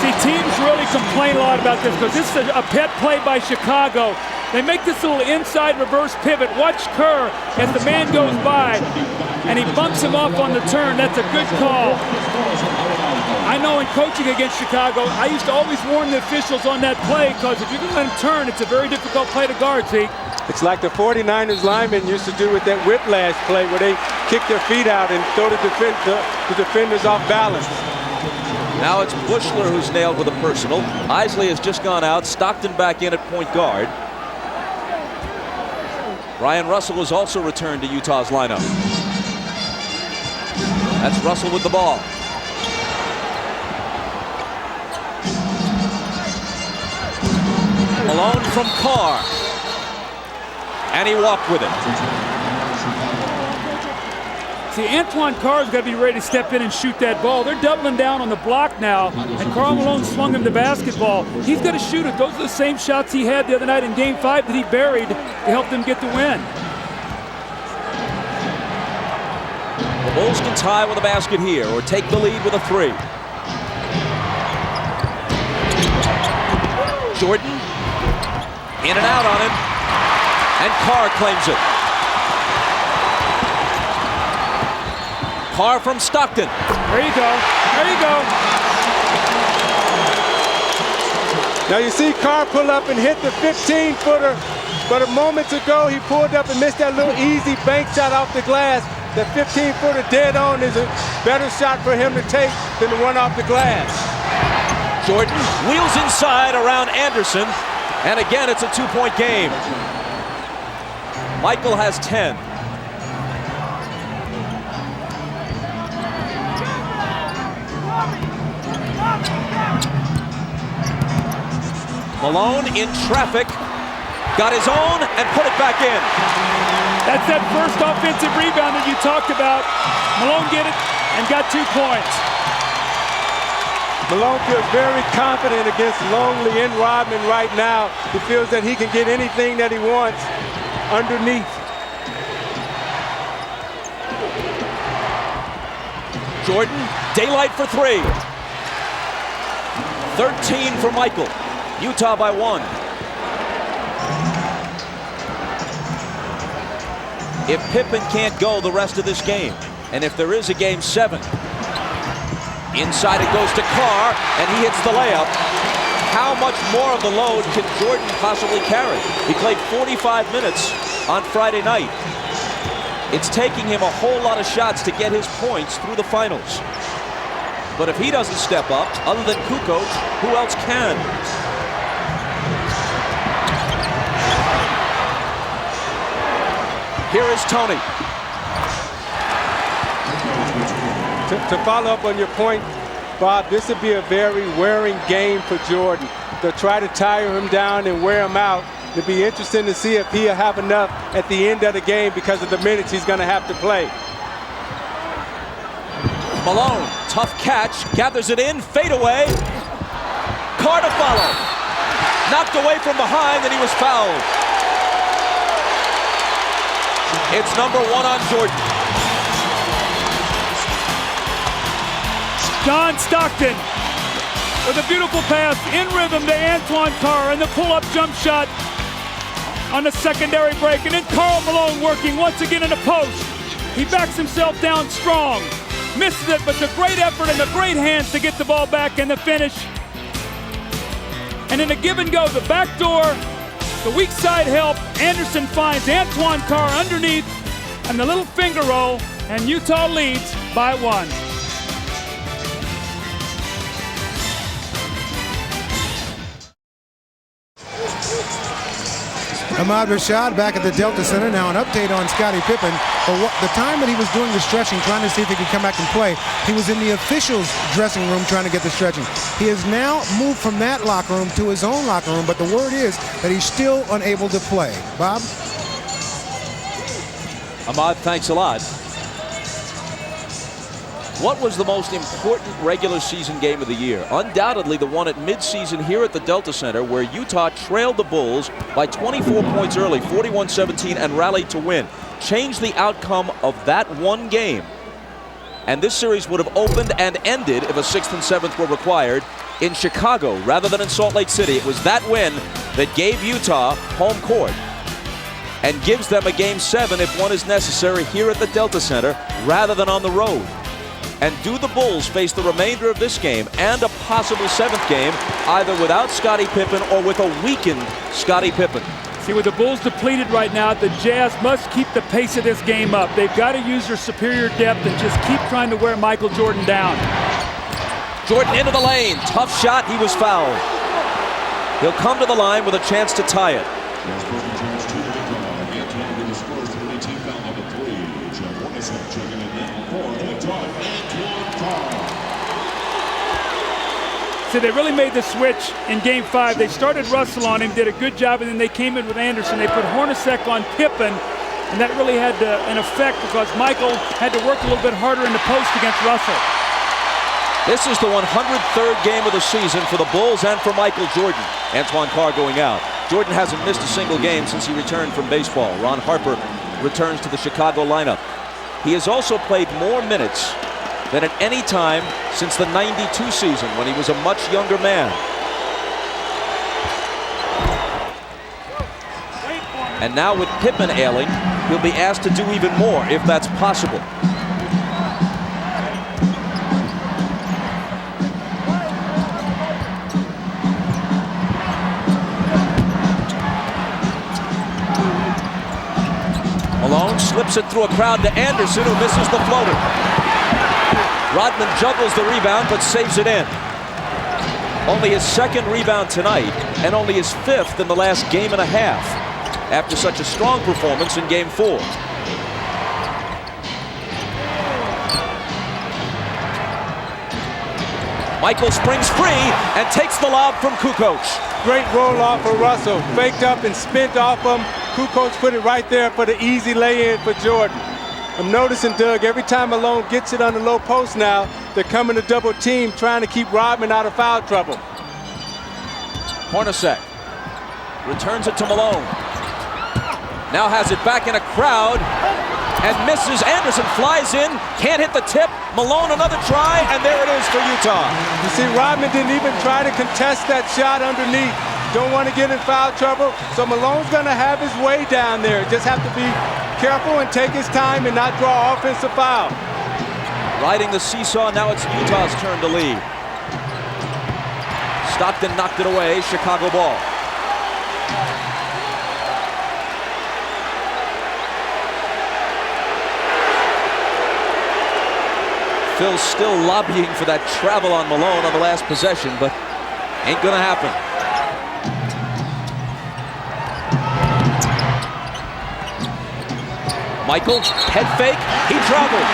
See, teams really complain a lot about this because this is a pet play by Chicago. They make this little inside reverse pivot. Watch Kerr as the man goes by, and he bumps him off on the turn. That's a good call. I know in coaching against Chicago, I used to always warn the officials on that play because if you're going to let him turn, it's a very difficult play to guard, see? It's like the 49ers linemen used to do with that whiplash play where they kick their feet out and throw the defenders off balance. Now it's Bushler who's nailed with a personal. Isley has just gone out. Stockton back in at point guard. Brian Russell has also returned to Utah's lineup. That's Russell with the ball. Malone from Carr. And he walked with it. See, Antoine Carr's got to be ready to step in and shoot that ball. They're doubling down on the block now, and Karl Malone swung him the basketball. He's got to shoot it. Those are the same shots he had the other night in Game 5 that he buried to help them get the win. The Bulls can tie with a basket here or take the lead with a 3. Jordan in and out on him, and Carr claims it. Carr from Stockton. There you go. There you go. Now you see Carr pull up and hit the 15-footer, but a moment ago he pulled up and missed that little easy bank shot off the glass. That 15-footer dead on is a better shot for him to take than the one off the glass. Jordan wheels inside around Anderson, and again it's a 2-point game. Michael has 10. Malone in traffic, got his own and put it back in. That's that first offensive rebound that you talked about. Malone get it and got 2 points. Malone feels very confident against Longley and Rodman right now. He feels that he can get anything that he wants underneath. Jordan, daylight for 3. 13 for Michael. Utah by 1. if Pippen can't go the rest of this game. And if there is a Game 7, inside it goes to Carr, and he hits the layup. How much more of the load can Jordan possibly carry? He played 45 minutes on Friday night. It's taking him a whole lot of shots to get his points through the finals. But if he doesn't step up, other than Kukoc, who else can? Here is Tony. To follow up on your point, Bob, this would be a very wearing game for Jordan. They'll try to tire him down and wear him out. It'll be interesting to see if he'll have enough at the end of the game because of the minutes he's going to have to play. Malone, tough catch, gathers it in, fade away. Carr to follow. Knocked away from behind, and he was fouled. It's number 1 on Jordan. John Stockton with a beautiful pass in rhythm to Antoine Carr, and the pull-up jump shot on the secondary break. And then Karl Malone working once again in the post. He backs himself down strong. Misses it, but the great effort and the great hands to get the ball back and the finish. And in a give and go, the back door, the weak side help. Anderson finds Antoine Carr underneath, and the little finger roll, and Utah leads by 1. Ahmad Rashad back at the Delta Center. Now an update on Scottie Pippen. The time that he was doing the stretching, trying to see if he could come back and play, he was in the officials' dressing room trying to get the stretching. He has now moved from that locker room to his own locker room, but the word is that he's still unable to play. Bob? Ahmad, thanks a lot. What was the most important regular season game of the year? Undoubtedly the one at midseason here at the Delta Center, where Utah trailed the Bulls by 24 points early, 41-17, and rallied to win. Changed the outcome of that one game. And this series would have opened and ended if a 6th and 7th were required in Chicago rather than in Salt Lake City. It was that win that gave Utah home court and gives them a Game 7 if one is necessary here at the Delta Center rather than on the road. And do the Bulls face the remainder of this game and a possible 7th game either without Scottie Pippen or with a weakened Scottie Pippen? See, with the Bulls depleted right now, the Jazz must keep the pace of this game up. They've got to use their superior depth and just keep trying to wear Michael Jordan down. Jordan into the lane. Tough shot. He was fouled. He'll come to the line with a chance to tie it. So they really made the switch in Game 5. They started Russell on him, did a good job, and then they came in with Anderson. They put Hornacek on Pippen, and that really had an effect because Michael had to work a little bit harder in the post against Russell. This is the 103rd game of the season for the Bulls and for Michael Jordan. Antoine Carr going out. Jordan hasn't missed a single game since he returned from baseball. Ron Harper returns to the Chicago lineup. He has also played more minutes than at any time since the '92 season when he was a much younger man. And now with Pippen ailing, he'll be asked to do even more if that's possible. Malone slips it through a crowd to Anderson, who misses the floater. Rodman juggles the rebound but saves it in. Only his 2nd rebound tonight and only his 5th in the last game and a half after such a strong performance in Game 4. Michael springs free and takes the lob from Kukoc. Great roll off for Russell. Faked up and spent off him. Kukoc put it right there for the easy lay-in for Jordan. I'm noticing, Doug, every time Malone gets it on the low post now, they're coming to double team, trying to keep Rodman out of foul trouble. Hornacek returns it to Malone. Now has it back in a crowd and misses. Anderson flies in, can't hit the tip. Malone another try, and there it is for Utah. You see, Rodman didn't even try to contest that shot underneath. Don't want to get in foul trouble, so Malone's going to have his way down there. Just have to be careful and take his time and not draw offensive foul. Riding the seesaw, now it's Utah's turn to lead. Stockton knocked it away, Chicago ball. Phil's still lobbying for that travel on Malone on the last possession, but ain't gonna happen. Michael, head fake, he traveled.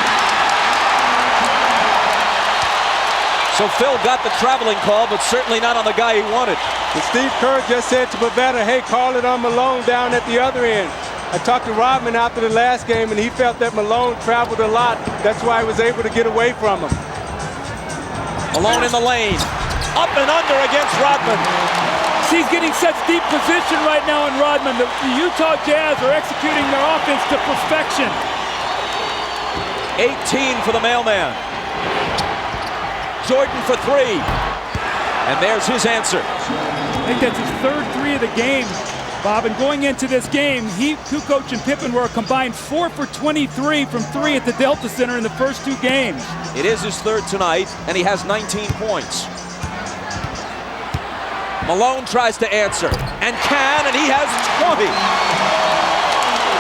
So Phil got the traveling call, but certainly not on the guy he wanted. And Steve Kerr just said to Pavetta, hey, call it on Malone down at the other end. I talked to Rodman after the last game, and he felt that Malone traveled a lot. That's why he was able to get away from him. Malone in the lane. Up and under against Rodman. He's getting such deep position right now in Rodman. The Utah Jazz are executing their offense to perfection. 18 for the mailman. Jordan for three. And there's his answer. I think that's his third three of the game, Bob. And going into this game, Kukoc and Pippen were a combined 4 for 23 from three at the Delta Center in the first two games. It is his third tonight, and he has 19 points. Malone tries to answer, and can, and he has 20.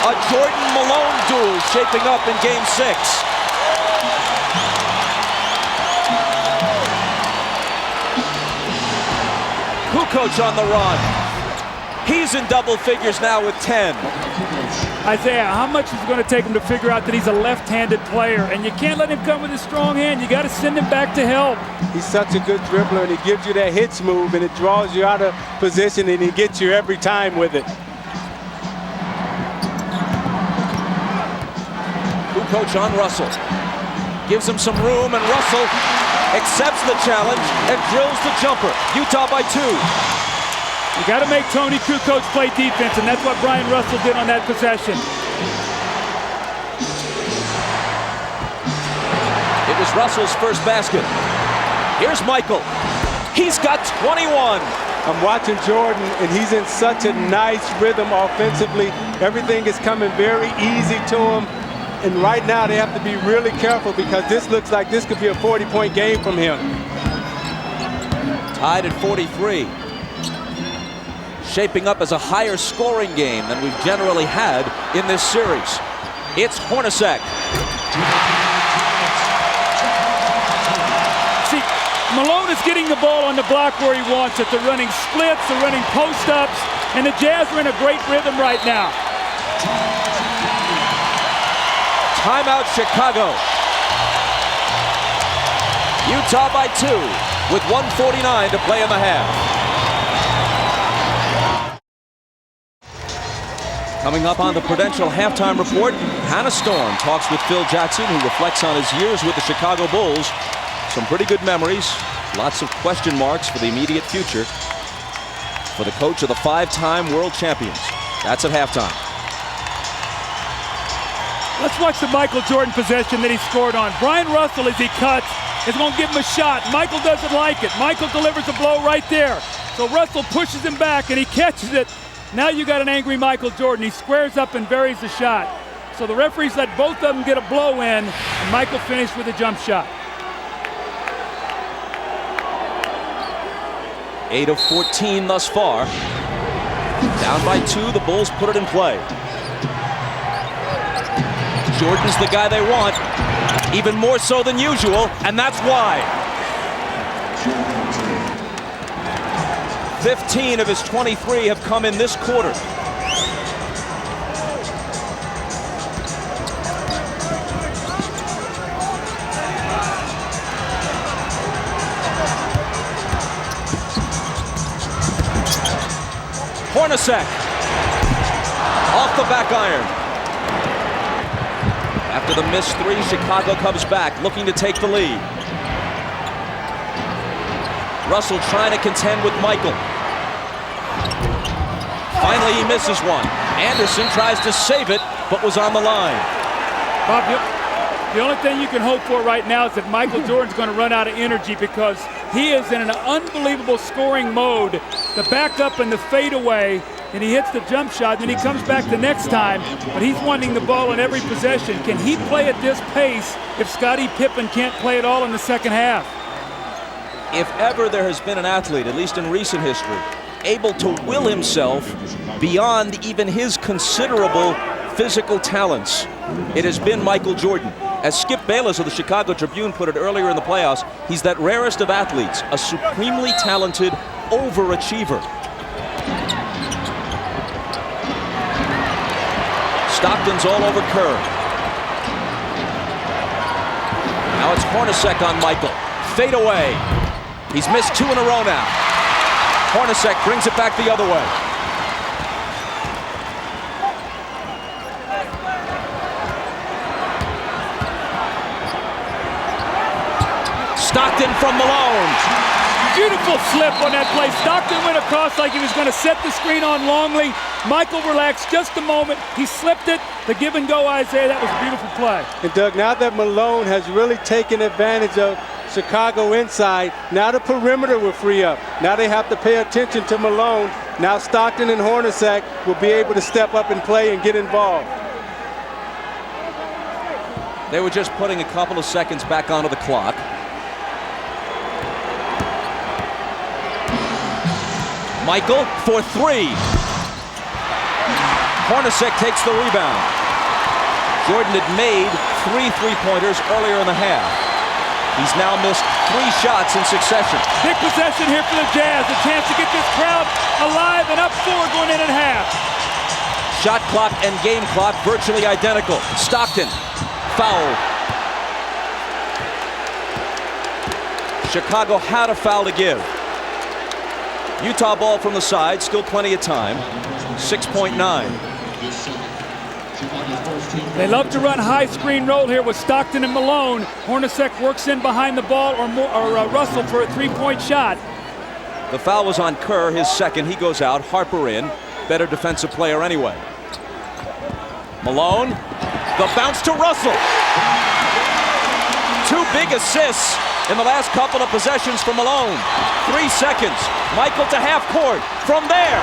A Jordan-Malone duel shaping up in Game 6. Kukoc on the run. He's in double figures now with 10. Isaiah, how much is it going to take him to figure out that he's a left-handed player? And you can't let him come with his strong hand. You got to send him back to help. He's such a good dribbler, and he gives you that hitch move, and it draws you out of position, and he gets you every time with it. Kukoc on Russell. Gives him some room, and Russell accepts the challenge and drills the jumper. Utah by 2. You got to make Tony Kukoc play defense, and that's what Brian Russell did on that possession. It was Russell's first basket. Here's Michael. He's got 21. I'm watching Jordan, and he's in such a nice rhythm offensively. Everything is coming very easy to him. And right now they have to be really careful because this looks like this could be a 40-point game from him. Tied at 43. Shaping up as a higher scoring game than we've generally had in this series. It's Hornacek. See, Malone is getting the ball on the block where he wants it. They're running splits, they're running post-ups, and the Jazz are in a great rhythm right now. Timeout Chicago. Utah by 2 with 1:49 to play in the half. Coming up on the Prudential Halftime Report, Hannah Storm talks with Phil Jackson, who reflects on his years with the Chicago Bulls. Some pretty good memories, lots of question marks for the immediate future for the coach of the 5-time world champions. That's at halftime. Let's watch the Michael Jordan possession that he scored on. Brian Russell, as he cuts, is going to give him a shot. Michael doesn't like it. Michael delivers a blow right there. So Russell pushes him back, and he catches it. Now you got an angry Michael Jordan. He squares up and buries the shot. So the referees let both of them get a blow in, and Michael finished with a jump shot. 8 of 14 thus far. Down by 2, the Bulls put it in play. Jordan's the guy they want, even more so than usual, and that's why. 15 of his 23 have come in this quarter. Hornacek off the back iron. After the missed 3, Chicago comes back, looking to take the lead. Russell trying to contend with Michael. Finally, he misses one. Anderson tries to save it, but was on the line. Bob, the only thing you can hope for right now is that Michael Jordan's going to run out of energy because he is in an unbelievable scoring mode. The backup and the fadeaway and he hits the jump shot, then he comes back the next time, but he's wanting the ball in every possession. Can he play at this pace if Scottie Pippen can't play at all in the second half? If ever there has been an athlete, at least in recent history, able to will himself beyond even his considerable physical talents, it has been Michael Jordan. As Skip Bayless of the Chicago Tribune put it earlier in the playoffs, he's that rarest of athletes, a supremely talented overachiever. Stockton's all over Kerr. Now it's Hornacek on Michael. Fade away. He's missed 2 in a row now. Hornacek brings it back the other way. Stockton from Malone. Beautiful slip on that play. Stockton went across like he was going to set the screen on Longley. Michael relaxed just a moment. He slipped it. The give and go, Isaiah. That was a beautiful play. And Doug, now that Malone has really taken advantage of Chicago inside, now the perimeter will free up. Now they have to pay attention to Malone. Now Stockton and Hornacek will be able to step up and play and get involved. They were just putting a couple of seconds back onto the clock. Michael for 3. Hornacek takes the rebound. Jordan had made 3 three-pointers earlier in the half. He's now missed 3 shots in succession. Big possession here for the Jazz. A chance to get this crowd alive and up 4 going in at half. Shot clock and game clock virtually identical. Stockton, foul. Chicago had a foul to give. Utah ball from the side, still plenty of time. 6.9. They love to run high screen roll here with Stockton and Malone. Hornacek works in behind the ball, or Russell for a 3-point shot. The foul was on Kerr, his second. He goes out. Harper in. Better defensive player anyway. Malone. The bounce to Russell. 2 big assists in the last couple of possessions for Malone. 3 seconds. Michael to half court. From there.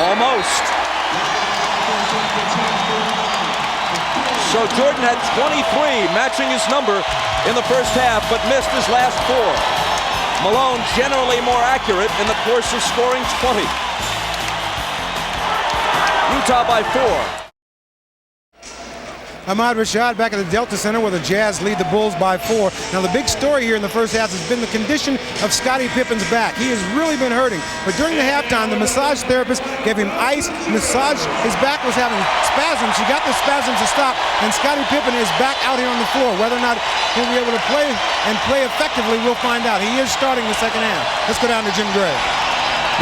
Almost. So Jordan had 23, matching his number in the first half, but missed his last 4. Malone generally more accurate in the course of scoring 20. Utah by 4. Ahmad Rashad back at the Delta Center where the Jazz lead the Bulls by 4. Now the big story here in the first half has been the condition of Scottie Pippen's back. He has really been hurting. But during the halftime, the massage therapist gave him ice, massage. His back was having spasms. He got the spasms to stop, and Scottie Pippen is back out here on the floor. Whether or not he'll be able to play and play effectively, we'll find out. He is starting the second half. Let's go down to Jim Gray.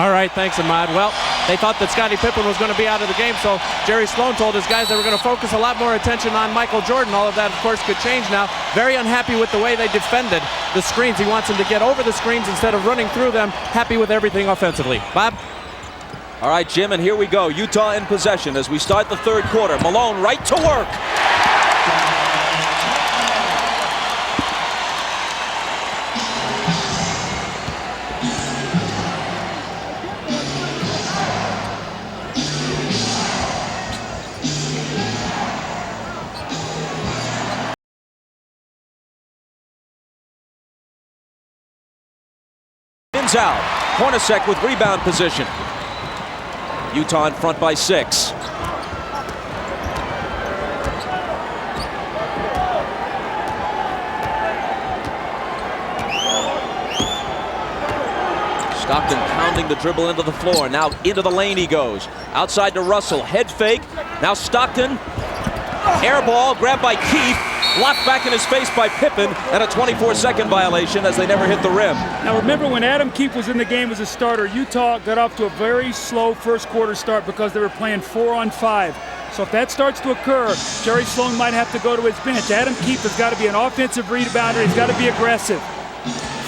All right, thanks, Ahmad. Well, they thought that Scottie Pippen was going to be out of the game, so Jerry Sloan told his guys they were going to focus a lot more attention on Michael Jordan. All of that, of course, could change now. Very unhappy with the way they defended the screens. He wants them to get over the screens instead of running through them. Happy with everything offensively. Bob? All right, Jim, and here we go. Utah in possession as we start the third quarter. Malone right to work. Out. Hornacek with rebound position. Utah in front by 6. Stockton pounding the dribble into the floor. Now into the lane he goes. Outside to Russell. Head fake. Now Stockton. Air ball grabbed by Keith. Blocked back in his face by Pippen, and a 24-second violation as they never hit the rim. Now remember, when Adam Keefe was in the game as a starter, Utah got off to a very slow first quarter start because they were playing 4-on-5. So if that starts to occur, Jerry Sloan might have to go to his bench. Adam Keefe has got to be an offensive rebounder. He's got to be aggressive.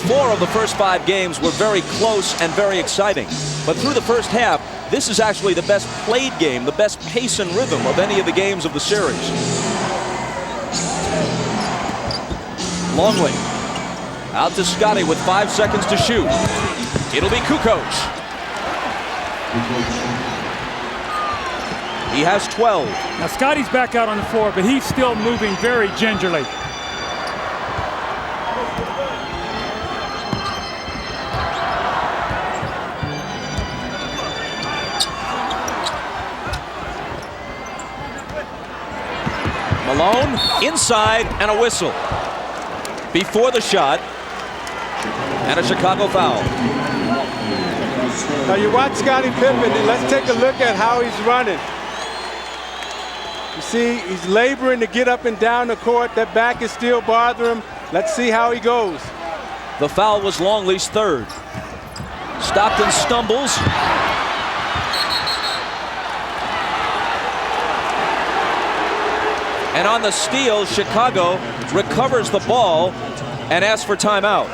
4 of the first 5 games were very close and very exciting. But through the first half, this is actually the best played game, the best pace and rhythm of any of the games of the series. Longley out to Scottie with 5 seconds to shoot. It'll be Kukoc. He has 12. Now Scotty's back out on the floor, but he's still moving very gingerly. Malone inside and a whistle before the shot, and a Chicago foul. Now you watch Scottie Pippen, and let's take a look at how he's running. You see, he's laboring to get up and down the court. That back is still bothering him. Let's see how he goes. The foul was Longley's third. Stockton stumbles. And on the steal, Chicago recovers the ball and asks for timeout.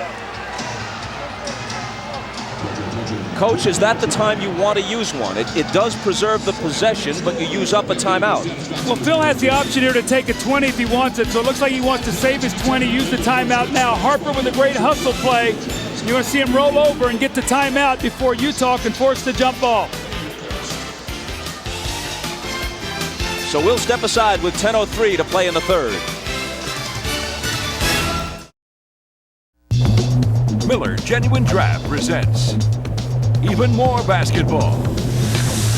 Coach, is that the time you want to use one? It does preserve the possession, but you use up a timeout. Well, Phil has the option here to take a 20 if he wants it, so it looks like he wants to save his 20, use the timeout now. Harper with a great hustle play. You're going to see him roll over and get the timeout before Utah can force the jump ball. So we'll step aside with 10:03 to play in the third. Miller Genuine Draft presents even more basketball.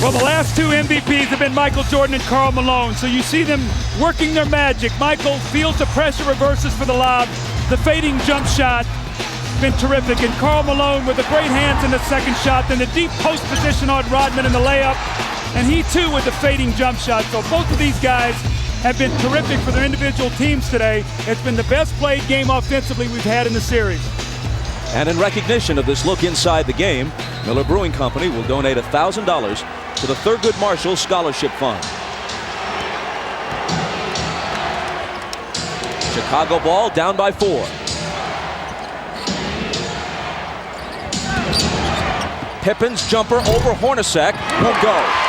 Well, the last two MVPs have been Michael Jordan and Karl Malone, so you see them working their magic. Michael feels the pressure, reverses for the lob. The fading jump shot, been terrific. And Karl Malone with the great hands in the second shot, then the deep post position on Rodman in the layup. And he too with the fading jump shot. So both of these guys have been terrific for their individual teams today. It's been the best played game offensively we've had in the series. And in recognition of this look inside the game, Miller Brewing Company will donate $1,000 to the Thurgood Marshall Scholarship Fund. Chicago ball down by 4. Pippen's jumper over Hornacek won't go.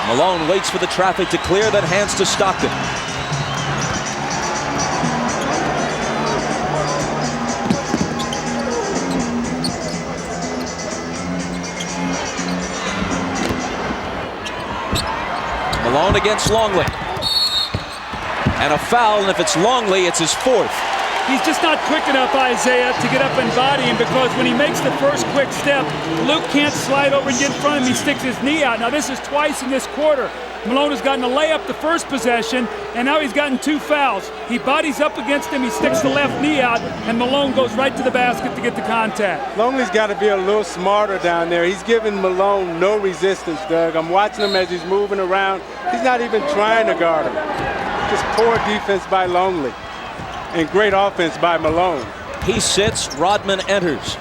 Malone waits for the traffic to clear, then hands to Stockton. Malone against Longley. And a foul, and if it's Longley, it's his fourth. He's just not quick enough, Isaiah, to get up and body him, because when he makes the first quick step, Luke can't slide over and get in front of him. He sticks his knee out. Now, this is twice in this quarter. Malone has gotten a layup the first possession, and now he's gotten 2 fouls. He bodies up against him, he sticks the left knee out, and Malone goes right to the basket to get the contact. Longley's got to be a little smarter down there. He's giving Malone no resistance, Doug. I'm watching him as he's moving around. He's not even trying to guard him. Just poor defense by Longley. And great offense by Malone. He sits, Rodman enters.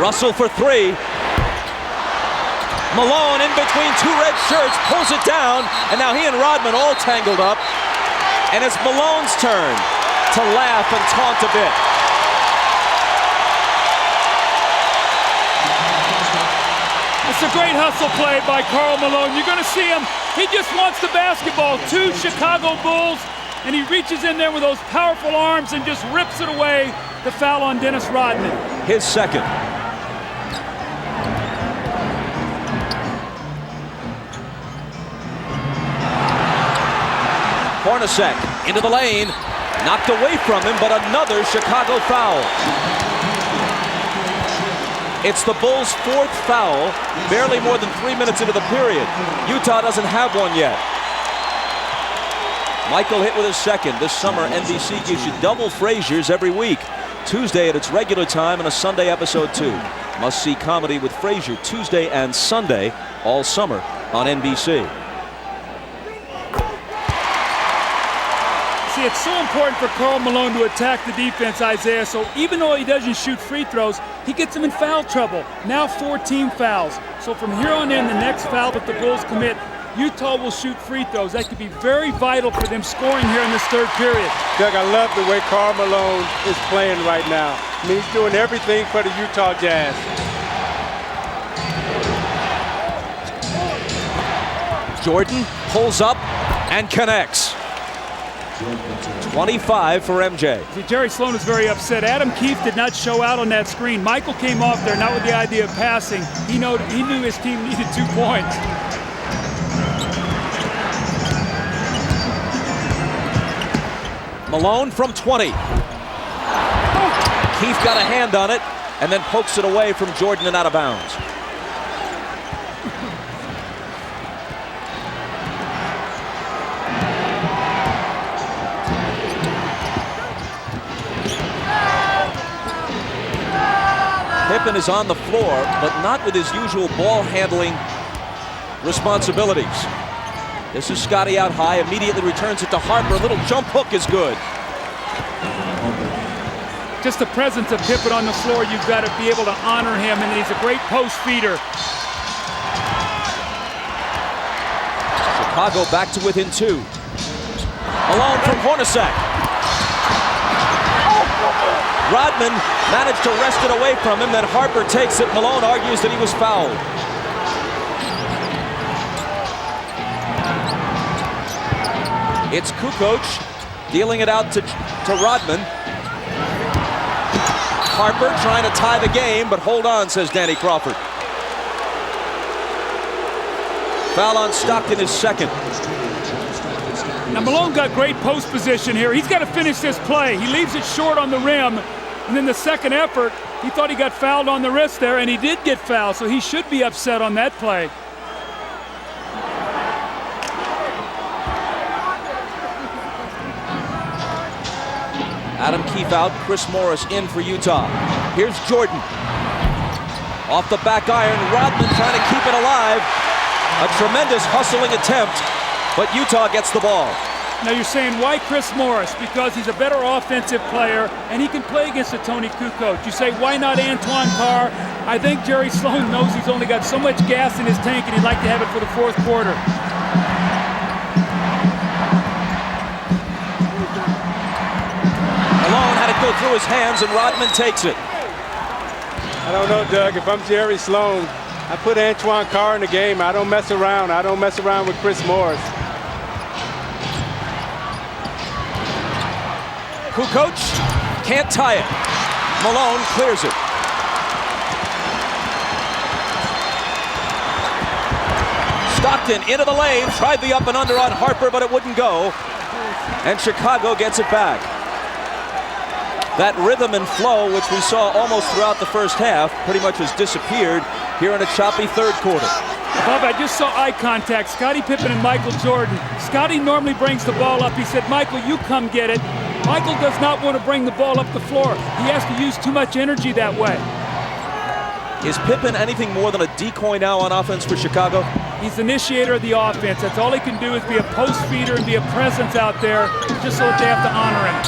Russell for 3. Malone in between 2 red shirts, pulls it down, and now he and Rodman all tangled up. And it's Malone's turn to laugh and taunt a bit. It's a great hustle play by Karl Malone. You're going to see him. He just wants the basketball. 2 Chicago Bulls, and he reaches in there with those powerful arms and just rips it away. The foul on Dennis Rodman. His second. Hornacek into the lane. Knocked away from him, but another Chicago foul. It's the Bulls' 4th foul, barely more than 3 minutes into the period. Utah doesn't have one yet. Michael hit with his second. This summer, NBC gives you double Frasier's every week. Tuesday at its regular time and a Sunday episode too. Must-see comedy with Frasier Tuesday and Sunday all summer on NBC. See, it's so important for Karl Malone to attack the defense, Isaiah, so even though he doesn't shoot free throws, he gets them in foul trouble. Now 4 team fouls. So from here on in, the next foul that the Bulls commit, Utah will shoot free throws. That could be very vital for them scoring here in this third period. Doug, I love the way Karl Malone is playing right now. I mean, he's doing everything for the Utah Jazz. Jordan pulls up and connects. 25 for MJ. See, Jerry Sloan is very upset. Adam Keefe did not show out on that screen. Michael came off there not with the idea of passing. He knew his team needed 2 points. Malone from 20. Keefe got a hand on it and then pokes it away from Jordan and out of bounds. Pippen is on the floor, but not with his usual ball handling responsibilities. This is Scotty out high, immediately returns it to Harper. A little jump hook is good. Just the presence of Pippen on the floor, you've got to be able to honor him, and he's a great post feeder. Chicago back to within 2. Malone from Hornacek. Rodman managed to wrest it away from him, then Harper takes it. Malone argues that he was fouled. It's Kukoc dealing it out to Rodman. Harper trying to tie the game, but hold on, says Danny Crawford. Foul on Stockton is second. Now Malone got great post position here. He's got to finish this play. He leaves it short on the rim, and then the second effort, he thought he got fouled on the wrist there, and he did get fouled, so he should be upset on that play. Adam Keefe out, Chris Morris in for Utah. Here's Jordan. Off the back iron, Rodman trying to keep it alive. A tremendous hustling attempt, but Utah gets the ball. Now you're saying, why Chris Morris? Because he's a better offensive player, and he can play against a Tony Kukoc. You say, why not Antoine Carr? I think Jerry Sloan knows he's only got so much gas in his tank, and he'd like to have it for the fourth quarter. Malone had it go through his hands, and Rodman takes it. I don't know, Doug. If I'm Jerry Sloan, I put Antoine Carr in the game. I don't mess around. I don't mess around with Chris Morris. Kukoc can't tie it. Malone clears it. Stockton into the lane, tried the up and under on Harper, but it wouldn't go. And Chicago gets it back. That rhythm and flow, which we saw almost throughout the first half, pretty much has disappeared here in a choppy third quarter. Bob, I just saw eye contact. Scottie Pippen and Michael Jordan. Scottie normally brings the ball up. He said, Michael, you come get it. Michael does not want to bring the ball up the floor. He has to use too much energy that way. Is Pippen anything more than a decoy now on offense for Chicago? He's the initiator of the offense. That's all he can do, is be a post feeder and be a presence out there, just so that they have to honor him.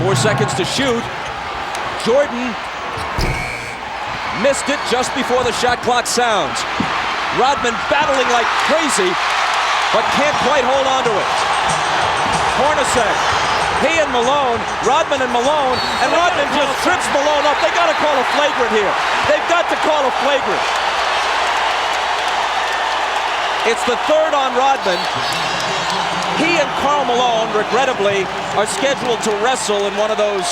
4 seconds to shoot. Jordan missed it just before the shot clock sounds. Rodman battling like crazy, but can't quite hold on to it. Hornacek, he and Malone, Rodman and Malone, and Rodman just trips Malone up. They got to call a flagrant here. They've got to call a flagrant. It's the third on Rodman. He and Karl Malone, regrettably, are scheduled to wrestle in one of those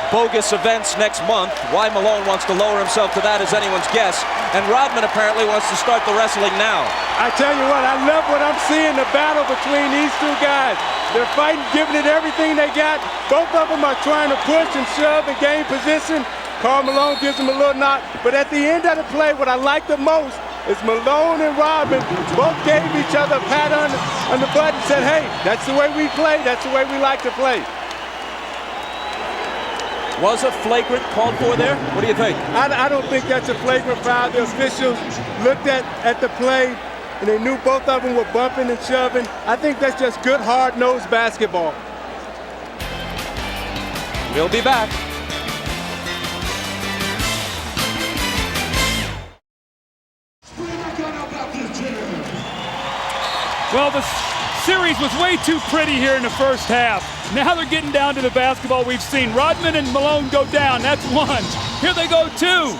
bogus events next month. Why Malone wants to lower himself to that is anyone's guess. And Rodman apparently wants to start the wrestling now. I tell you what, I love what I'm seeing, the battle between these two guys. They're fighting, giving it everything they got. Both of them are trying to push and shove and gain position. Karl Malone gives him a little knock. But at the end of the play, what I like the most is Malone and Rodman both gave each other a pat on the butt and said, hey, that's the way we play. That's the way we like to play. Was a flagrant called for there? What do you think? I don't think that's a flagrant foul. The officials looked at the play, and they knew both of them were bumping and shoving. I think that's just good, hard-nosed basketball. We'll be back. Well, the series was way too pretty here in the first half. Now they're getting down to the basketball we've seen. Rodman and Malone go down. That's one. Here they go, two.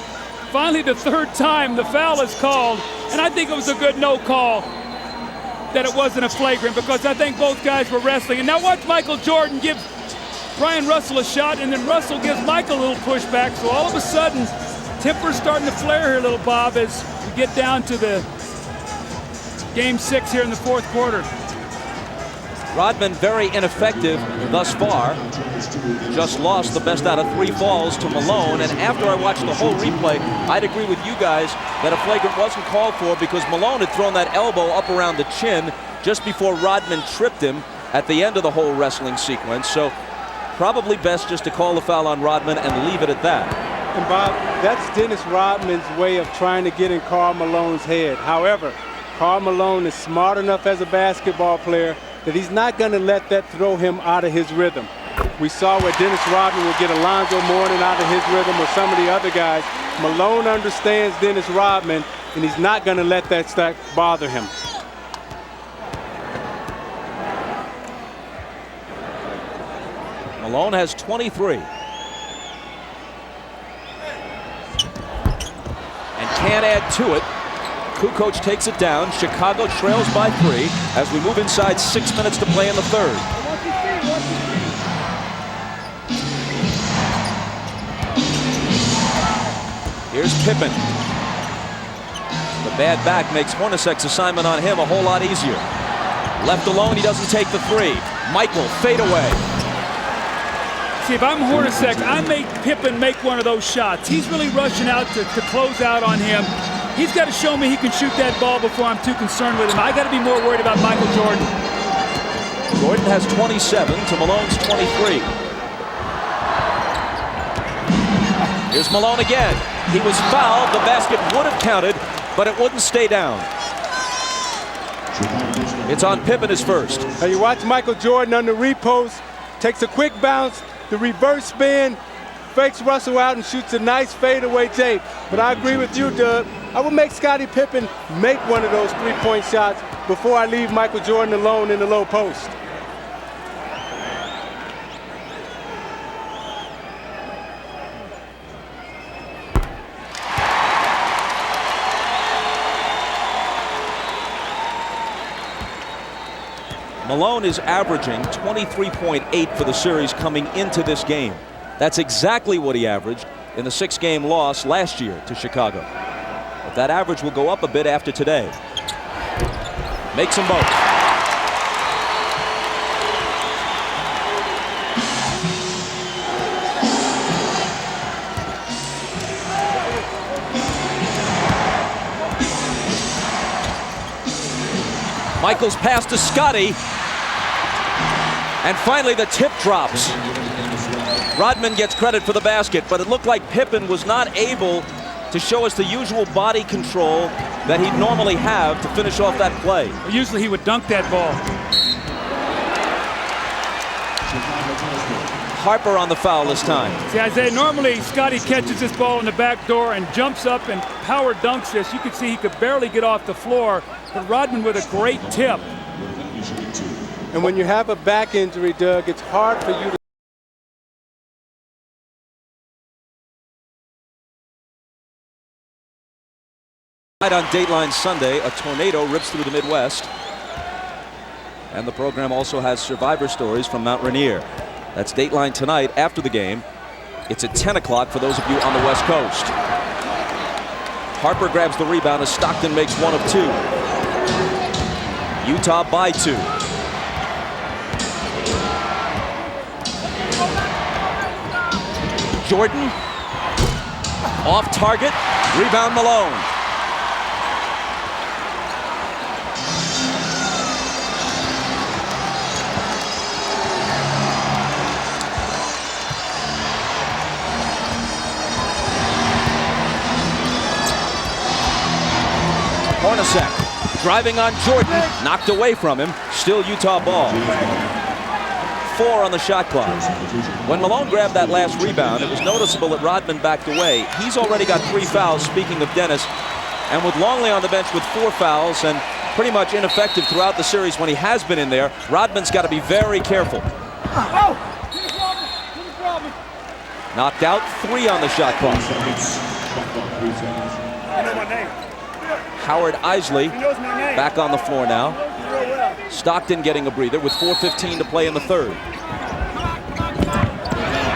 Finally, the third time the foul is called, and I think it was a good no call. that it wasn't a flagrant because I think both guys were wrestling. And now watch Michael Jordan give Brian Russell a shot, and then Russell gives Michael a little pushback. So all of a sudden, temper's starting to flare here, little Bob, as we get down to the Game 6 here in the fourth quarter. Rodman very ineffective thus far. Just lost the best out of 3 falls to Malone. And after I watched the whole replay, I'd agree with you guys that a flagrant wasn't called for because Malone had thrown that elbow up around the chin just before Rodman tripped him at the end of the whole wrestling sequence. So probably best just to call the foul on Rodman and leave it at that. And Bob, that's Dennis Rodman's way of trying to get in Karl Malone's head. However, Karl Malone is smart enough as a basketball player that he's not going to let that throw him out of his rhythm. We saw where Dennis Rodman would get Alonzo Mourning out of his rhythm or some of the other guys. Malone understands Dennis Rodman, and he's not going to let that stack bother him. Malone has 23. And can't add to it. Kukoc takes it down. Chicago trails by 3 as we move inside 6 minutes to play in the third. Here's Pippen. The bad back makes Hornacek's assignment on him a whole lot easier. Left alone, he doesn't take the 3. Michael, fade away. See, if I'm Hornacek, I make Pippen make one of those shots. He's really rushing out to close out on him. He's got to show me he can shoot that ball before I'm too concerned with him. I got to be more worried about Michael Jordan. Jordan has 27 to Malone's 23. Here's Malone again. He was fouled. The basket would have counted, but it wouldn't stay down. It's on Pippen his first. Now you watch Michael Jordan on the repost, takes a quick bounce, the reverse spin, fakes Russell out and shoots a nice fadeaway tape. But I agree with you, Doug. I would make Scottie Pippen make one of those three-point shots before I leave Michael Jordan alone in the low post. Malone is averaging 23.8 for the series coming into this game. That's exactly what he averaged in the 6-game loss last year to Chicago. But that average will go up a bit after today. Makes them both. Michael's pass to Scotty. And finally the tip drops. Rodman gets credit for the basket, but it looked like Pippen was not able to show us the usual body control that he'd normally have to finish off that play. Usually he would dunk that ball. Harper on the foul this time. See, Isaiah, normally Scotty catches this ball in the back door and jumps up and power dunks this. You could see he could barely get off the floor, but Rodman with a great tip. And when you have a back injury, Doug, it's hard for you to on Dateline Sunday, a tornado rips through the Midwest. And the program also has survivor stories from Mount Rainier. That's Dateline tonight after the game. It's at 10 o'clock for those of you on the West Coast. Harper grabs the rebound as Stockton makes one of 2. Utah by 2. Jordan off target, rebound Malone. Hornacek driving on Jordan, knocked away from him, still Utah ball. 4 on the shot clock. When Malone grabbed that last rebound, it was noticeable that Rodman backed away. He's already got 3 fouls, speaking of Dennis, and with Longley on the bench with 4 fouls and pretty much ineffective throughout the series when he has been in there, Rodman's got to be very careful. Knocked out, 3 on the shot clock. Howard Isley back on the floor now. Stockton getting a breather with 4:15 to play in the third.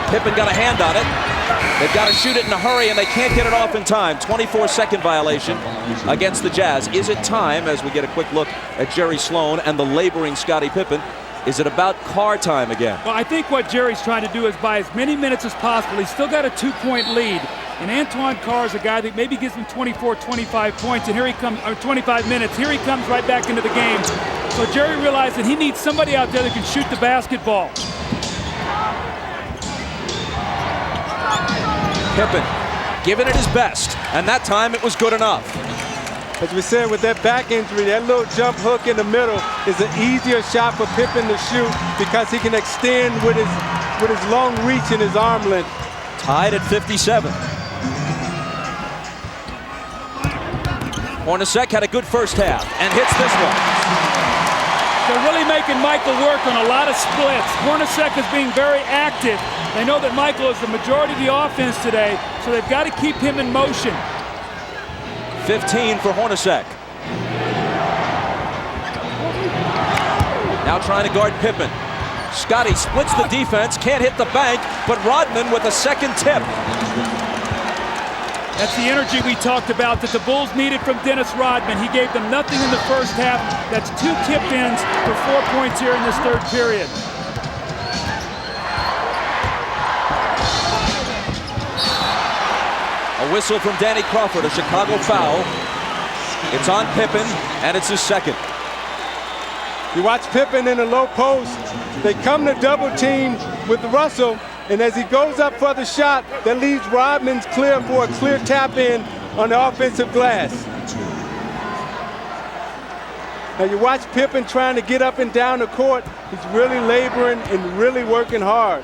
Pippen got a hand on it. They've got to shoot it in a hurry, and they can't get it off in time. 24-second violation against the Jazz. Is it time, as we get a quick look at Jerry Sloan and the laboring Scottie Pippen, is it about Carr time again? Well, I think what Jerry's trying to do is buy as many minutes as possible. He's still got a 2-point lead. And Antoine Carr is a guy that maybe gives him 24, 25 points, and here he comes, or 25 minutes. Here he comes right back into the game. So Jerry realized that he needs somebody out there that can shoot the basketball. Pippen giving it his best, and that time it was good enough. As we said, with that back injury, that little jump hook in the middle is an easier shot for Pippen to shoot because he can extend with his long reach and his arm length. Tied at 57. Hornacek had a good first half and hits this one. They're really making Michael work on a lot of splits. Hornacek is being very active. They know that Michael is the majority of the offense today, so they've got to keep him in motion. 15 for Hornacek. Now trying to guard Pippen. Scottie splits the defense, can't hit the bank, but Rodman with a second tip. That's the energy we talked about that the Bulls needed from Dennis Rodman. He gave them nothing in the first half. That's 2 tip-ins for 4 points here in this third period. A whistle from Danny Crawford, a Chicago foul. It's on Pippen, and it's his second. You watch Pippen in the low post. They come to double team with Russell, and as he goes up for the shot, that leaves Rodman's clear for a clear tap in on the offensive glass. Now you watch Pippen trying to get up and down the court. He's really laboring and really working hard.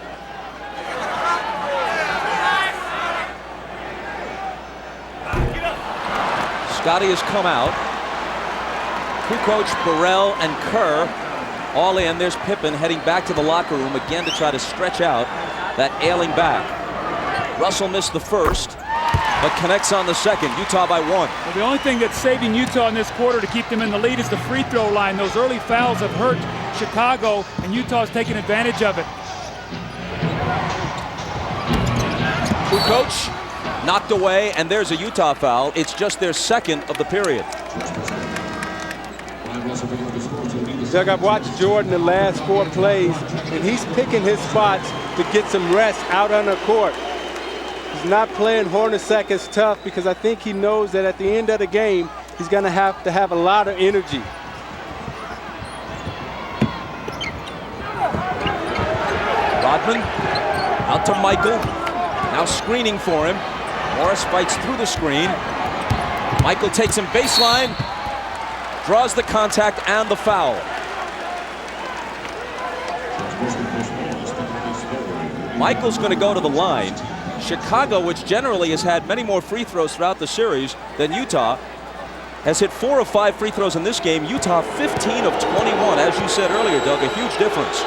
Scottie has come out. Kukoc, Burrell, and Kerr all in. There's Pippen heading back to the locker room again to try to stretch out that ailing back. Russell missed the first, but connects on the second. Utah by 1. Well, the only thing that's saving Utah in this quarter to keep them in the lead is the free throw line. Those early fouls have hurt Chicago, and Utah's taking advantage of it. Kukoc knocked away, and there's a Utah foul. It's just their second of the period. Doug, I've watched Jordan the last 4 plays, and he's picking his spots to get some rest out on the court. He's not playing Hornacek as tough because I think he knows that at the end of the game, he's going to have a lot of energy. Rodman out to Michael. Now screening for him. Morris fights through the screen. Michael takes him baseline, draws the contact and the foul. Michael's going to go to the line. Chicago, which generally has had many more free throws throughout the series than Utah, has hit 4 of 5 free throws in this game. Utah 15 of 21. As you said earlier, Doug, a huge difference.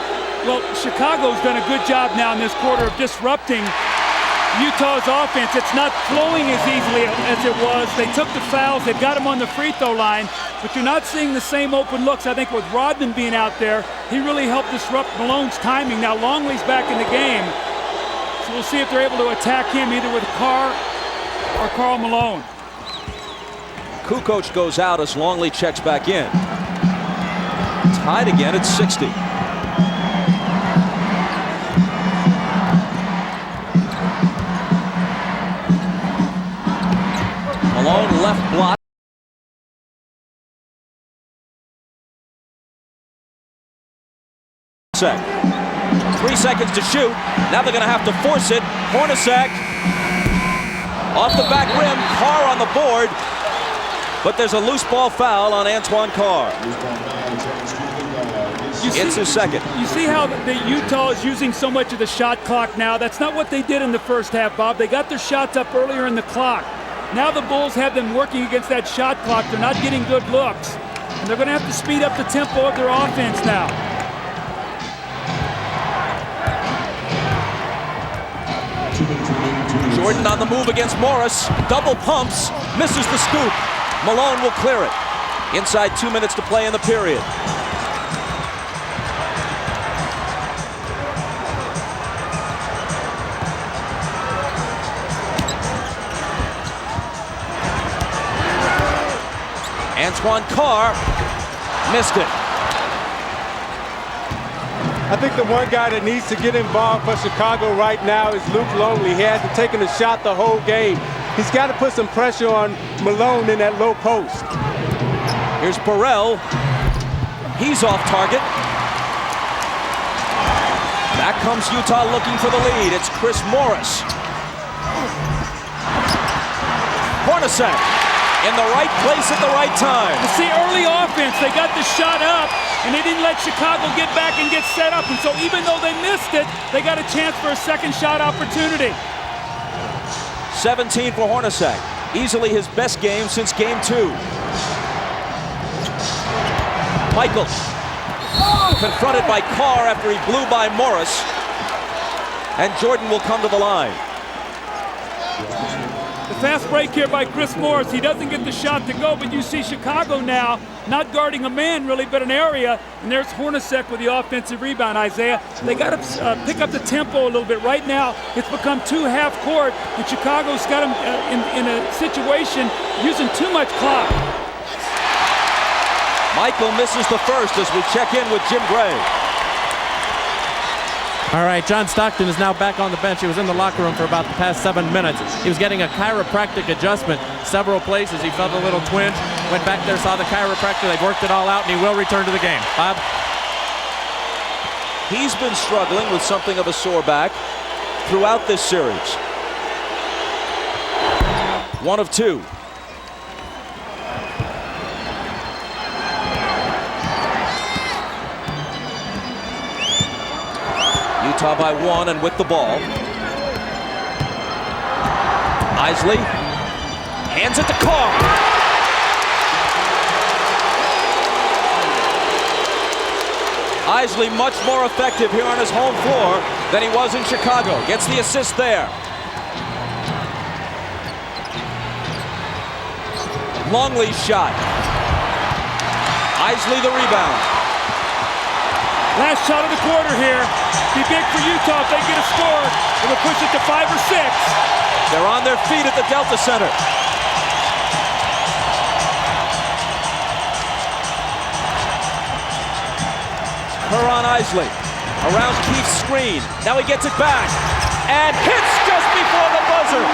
Well, Chicago's done a good job now in this quarter of disrupting Utah's offense. It's not flowing as easily as it was. They took the fouls. They've got him on the free throw line, but you're not seeing the same open looks. I think with Rodman being out there, he really helped disrupt Malone's timing. Now Longley's back in the game, so we'll see if they're able to attack him either with Carr or Karl Malone. Kukoc goes out as Longley checks back in. Tied again at 60. Malone left block. Hornacek. 3 seconds to shoot. Now they're going to have to force it. Hornacek off the back rim. Carr on the board. But there's a loose ball foul on Antoine Carr. It's his second. You see how the Utah is using so much of the shot clock now? That's not what they did in the first half, Bob. They got their shots up earlier in the clock. Now the Bulls have them working against that shot clock. They're not getting good looks. And they're going to have to speed up the tempo of their offense now. Jordan on the move against Morris. Double pumps. Misses the scoop. Malone will clear it. Inside 2 minutes to play in the period. Antoine Carr missed it. I think the one guy that needs to get involved for Chicago right now is Luke Longley. He hasn't taken a shot the whole game. He's got to put some pressure on Malone in that low post. Here's Burrell. He's off target. Back comes Utah looking for the lead. It's Chris Morris. Hornacek in the right place at the right time. You see, early offense, they got the shot up, and they didn't let Chicago get back and get set up. And so even though they missed it, they got a chance for a second shot opportunity. 17 for Hornacek. Easily his best game since game 2. Michael confronted by Carr after he blew by Morris. And Jordan will come to the line. The fast break here by Chris Morris. He doesn't get the shot to go, but you see Chicago now not guarding a man really, but an area. And there's Hornacek with the offensive rebound, Isaiah. They got to pick up the tempo a little bit. Right now, it's become two half court, and Chicago's got them in a situation using too much clock. Michael misses the first as we check in with Jim Gray. All right, John Stockton is now back on the bench. He was in the locker room for about the past 7 minutes. He was getting a chiropractic adjustment several places. He felt a little twinge, went back there, saw the chiropractor. They've worked it all out, and he will return to the game. Bob? He's been struggling with something of a sore back throughout this series. 1 of 2. Utah by 1 and with the ball. Isley hands it to Carr. Isley much more effective here on his home floor than he was in Chicago. Gets the assist there. Longley's shot. Isley the rebound. Last shot of the quarter here. Be big for Utah if they get a score. It'll push it to 5 or 6. They're on their feet at the Delta Center. Kerr on Isley. Around Keith's screen. Now he gets it back. And hits just before the buzzer.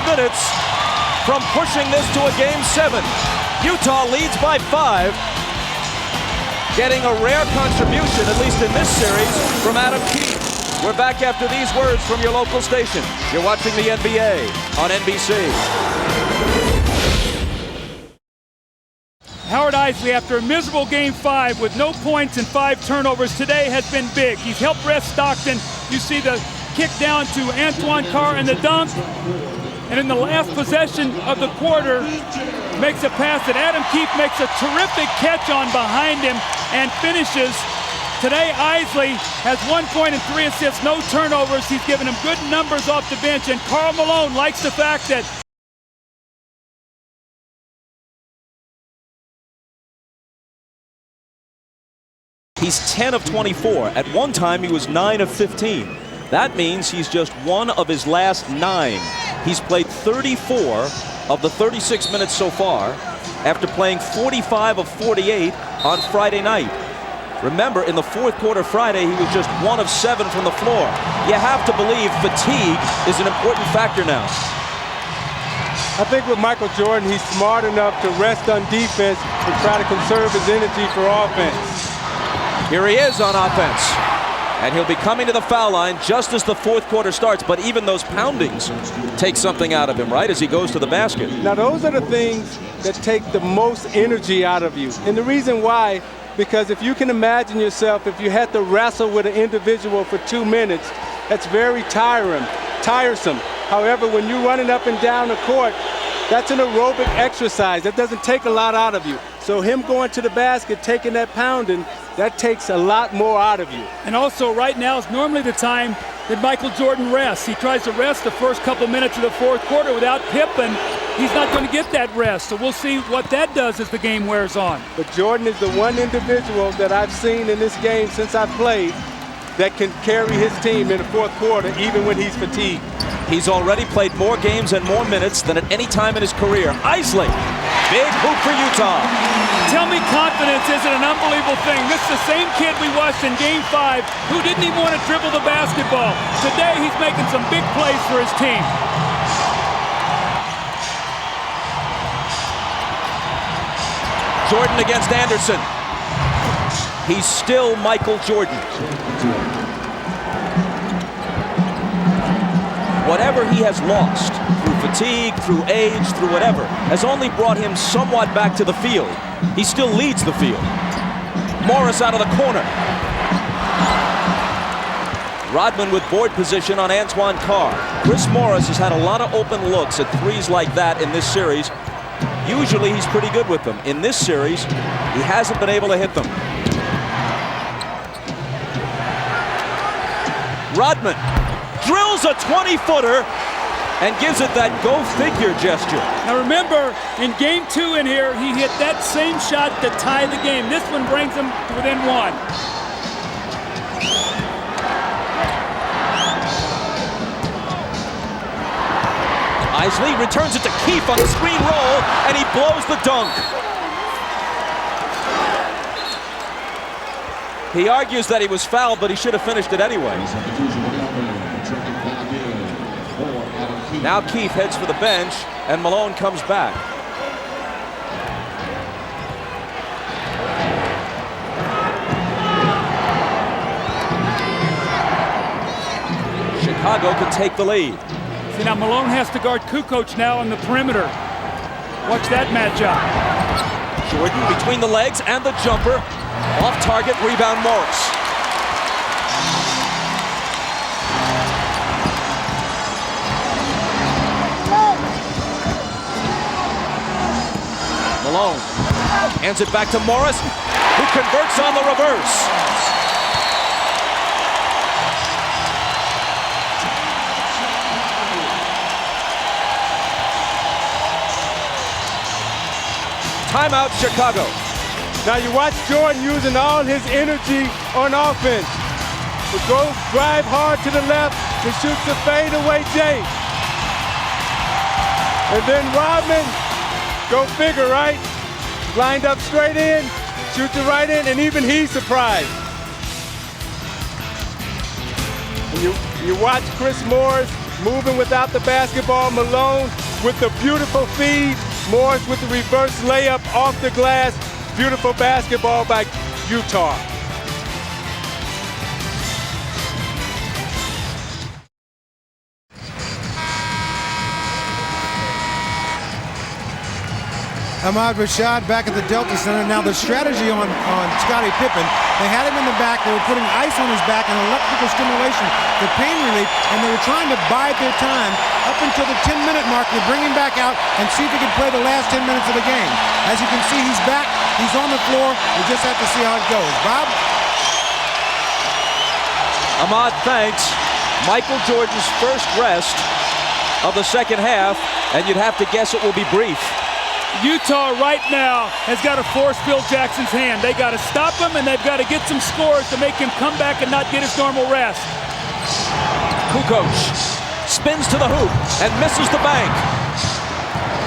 Minutes from pushing this to a game 7. Utah leads by 5. Getting a rare contribution, at least in this series, from Adam Keith. We're back after these words from your local station. You're watching the NBA on NBC. Howard Isley, after a miserable game 5 with no points and 5 turnovers, today has been big. He's helped rest Stockton. You see the kick down to Antoine Carr and the dunk. And in the last possession of the quarter, makes a pass that Adam Keefe makes a terrific catch on behind him and finishes. Today, Isley has 1 point and 3 assists, no turnovers. He's given him good numbers off the bench, and Karl Malone likes the fact that he's 10 of 24. At one time, he was 9 of 15. That means he's just 1 of his last 9. He's played 34 of the 36 minutes so far after playing 45 of 48 on Friday night. Remember, in the fourth quarter Friday, he was just 1 of 7 from the floor. You have to believe fatigue is an important factor now. I think with Michael Jordan, he's smart enough to rest on defense and try to conserve his energy for offense. Here he is on offense. And he'll be coming to the foul line just as the fourth quarter starts. But even those poundings take something out of him, right, as he goes to the basket. Now, those are the things that take the most energy out of you. And the reason why, because if you can imagine yourself, if you had to wrestle with an individual for 2 minutes, that's very tiresome. However, when you're running up and down the court, that's an aerobic exercise. That doesn't take a lot out of you. So him going to the basket, taking that pounding, that takes a lot more out of you. And also right now is normally the time that Michael Jordan rests. He tries to rest the first couple minutes of the fourth quarter without Pippen. He's not going to get that rest, so we'll see what that does as the game wears on. But Jordan is the one individual that I've seen in this game since I've played that can carry his team in the fourth quarter even when he's fatigued. He's already played more games and more minutes than at any time in his career. Isley, big hoop for Utah. Tell me confidence isn't an unbelievable thing. This is the same kid we watched in Game 5 who didn't even want to dribble the basketball. Today he's making some big plays for his team. Jordan against Anderson. He's still Michael Jordan. Whatever he has lost, through fatigue, through age, through whatever, has only brought him somewhat back to the field. He still leads the field. Morris out of the corner. Rodman with board position on Antoine Carr. Chris Morris has had a lot of open looks at threes like that in this series. Usually he's pretty good with them. In this series, he hasn't been able to hit them. Rodman drills a 20-footer and gives it that go-figure gesture. Now remember, in Game 2 in here, he hit that same shot to tie the game. This one brings him to within one. Isley returns it to Keefe on the screen roll, and he blows the dunk. He argues that he was fouled, but he should have finished it anyway. Now Keefe heads for the bench, and Malone comes back. Chicago can take the lead. See, now Malone has to guard Kukoc now on the perimeter. Watch that matchup. Jordan between the legs and the jumper. Off target, rebound Morris. Malone hands it back to Morris, who converts on the reverse. Timeout, Chicago. Now you watch Jordan using all his energy on offense. To go drive hard to the left to shoot the fadeaway J. And then Rodman, go figure, right? Lined up straight in, shoots it right in, and even he's surprised. And you watch Chris Morris moving without the basketball. Malone with the beautiful feed. Morris with the reverse layup off the glass. Beautiful basketball by Utah. Ahmad Rashad back at the Delta Center. Now the strategy on Scottie Pippen, they had him in the back, they were putting ice on his back and electrical stimulation for pain relief, and they were trying to bide their time up until the 10-minute mark to bring him back out and see if he could play the last 10 minutes of the game. As you can see, he's back, he's on the floor, we just have to see how it goes. Bob? Ahmad thanks. Michael Jordan's first rest of the second half, and you'd have to guess it will be brief. Utah right now has got to force Phil Jackson's hand. They got to stop him, and they've got to get some scores to make him come back and not get his normal rest. Kukoc spins to the hoop and misses the bank.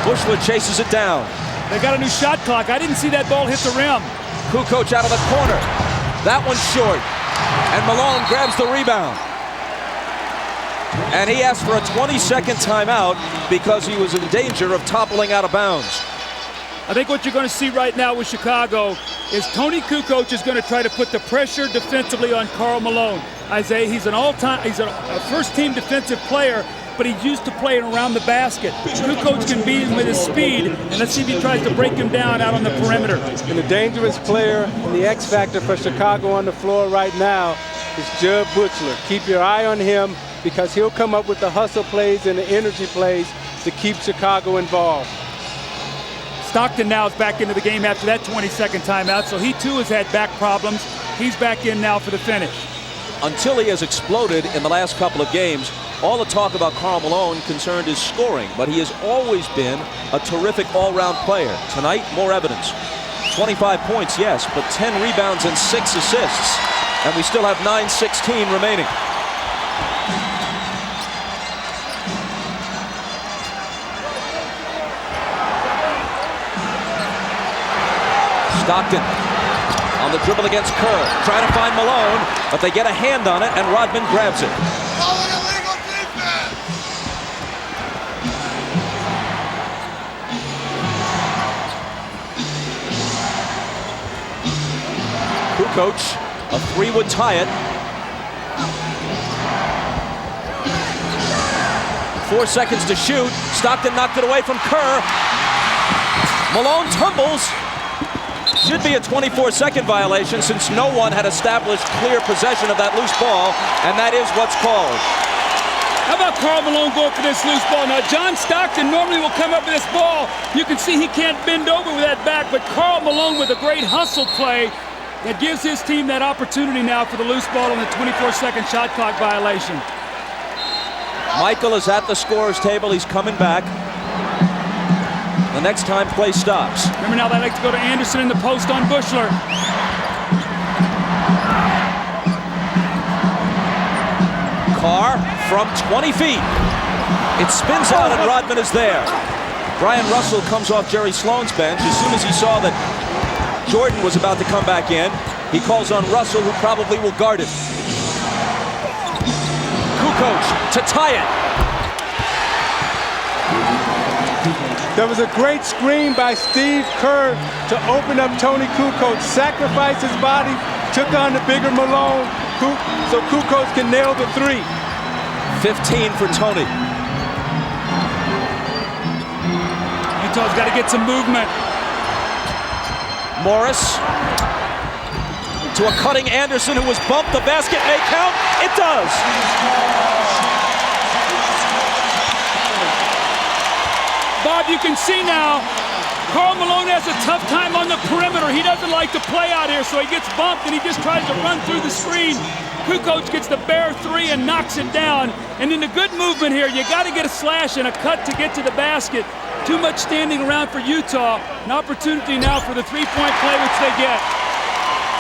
Bushler chases it down. They got a new shot clock. I didn't see that ball hit the rim. Kukoc out of the corner. That one's short. And Malone grabs the rebound. And he asked for a 20-second timeout because he was in danger of toppling out of bounds. I think what you're going to see right now with Chicago is Tony Kukoc is going to try to put the pressure defensively on Karl Malone. Isaiah, he's a first-team defensive player, but he's used to playing around the basket. Kukoc can beat him with his speed, and let's see if he tries to break him down out on the perimeter. And the dangerous player and the X factor for Chicago on the floor right now is Jud Buechler. Keep your eye on him because he'll come up with the hustle plays and the energy plays to keep Chicago involved. Stockton now is back into the game after that 20-second timeout, so he too has had back problems. He's back in now for the finish. until he has exploded in the last couple of games, all the talk about Karl Malone concerned his scoring, but he has always been a terrific all-round player. Tonight, more evidence. 25 points, yes, but 10 rebounds and 6 assists. And we still have 9:16 remaining. Stockton on the dribble against Kerr, trying to find Malone, but they get a hand on it, and Rodman grabs it. Kukoc, a 3 would tie it. 4 seconds to shoot. Stockton knocked it away from Kerr. Malone tumbles. Should be a 24-second violation since no one had established clear possession of that loose ball, and that is what's called. How about Karl Malone going for this loose ball? Now, John Stockton normally will come up with this ball. You can see he can't bend over with that back, but Karl Malone with a great hustle play that gives his team that opportunity now for the loose ball on the 24-second shot clock violation. Michael is at the scorer's table. He's coming back. The next time play stops. Remember now they like to go to Anderson in the post on Bushler. Carr from 20 feet. It spins out and Rodman is there. Brian Russell comes off Jerry Sloan's bench. As soon as he saw that Jordan was about to come back in, he calls on Russell, who probably will guard it. Kukoc to tie it. There was a great screen by Steve Kerr to open up Tony Kukoc, sacrificed his body, took on the bigger Malone, so Kukoc can nail the 3. 15 for Tony. Utah's got to get some movement. Morris to a cutting Anderson, who was bumped. The basket may count. It does. Bob, you can see now, Karl Malone has a tough time on the perimeter. He doesn't like to play out here, so he gets bumped and he just tries to run through the screen. Kukoc gets the bare 3 and knocks it down. And in the good movement here, you got to get a slash and a cut to get to the basket. Too much standing around for Utah. An opportunity now for the three-point play, which they get.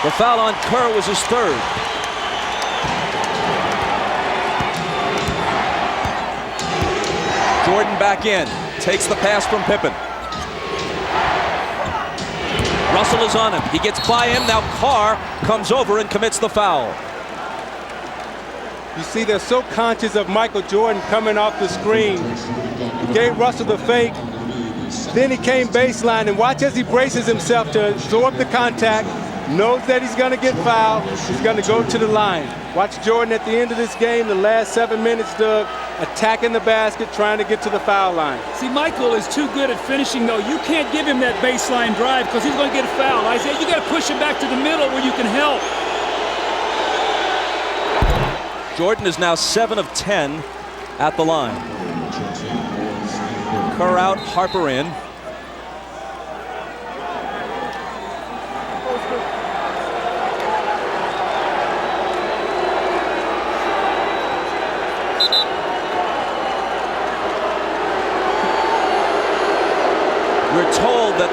The foul on Kerr was his 3rd. Jordan back in. Takes the pass from Pippen. Russell is on him. He gets by him. Now Carr comes over and commits the foul. You see, they're so conscious of Michael Jordan coming off the screen. He gave Russell the fake. Then he came baseline, and watch as he braces himself to absorb the contact. Knows that he's going to get fouled. He's going to go to the line. Watch Jordan at the end of this game, the last 7 minutes, Doug, attacking the basket, trying to get to the foul line. See, Michael is too good at finishing, though. You can't give him that baseline drive because he's going to get a foul. Isaiah, you got to push him back to the middle where you can help. Jordan is now 7 of 10 at the line. Kerr out, Harper in. We're told that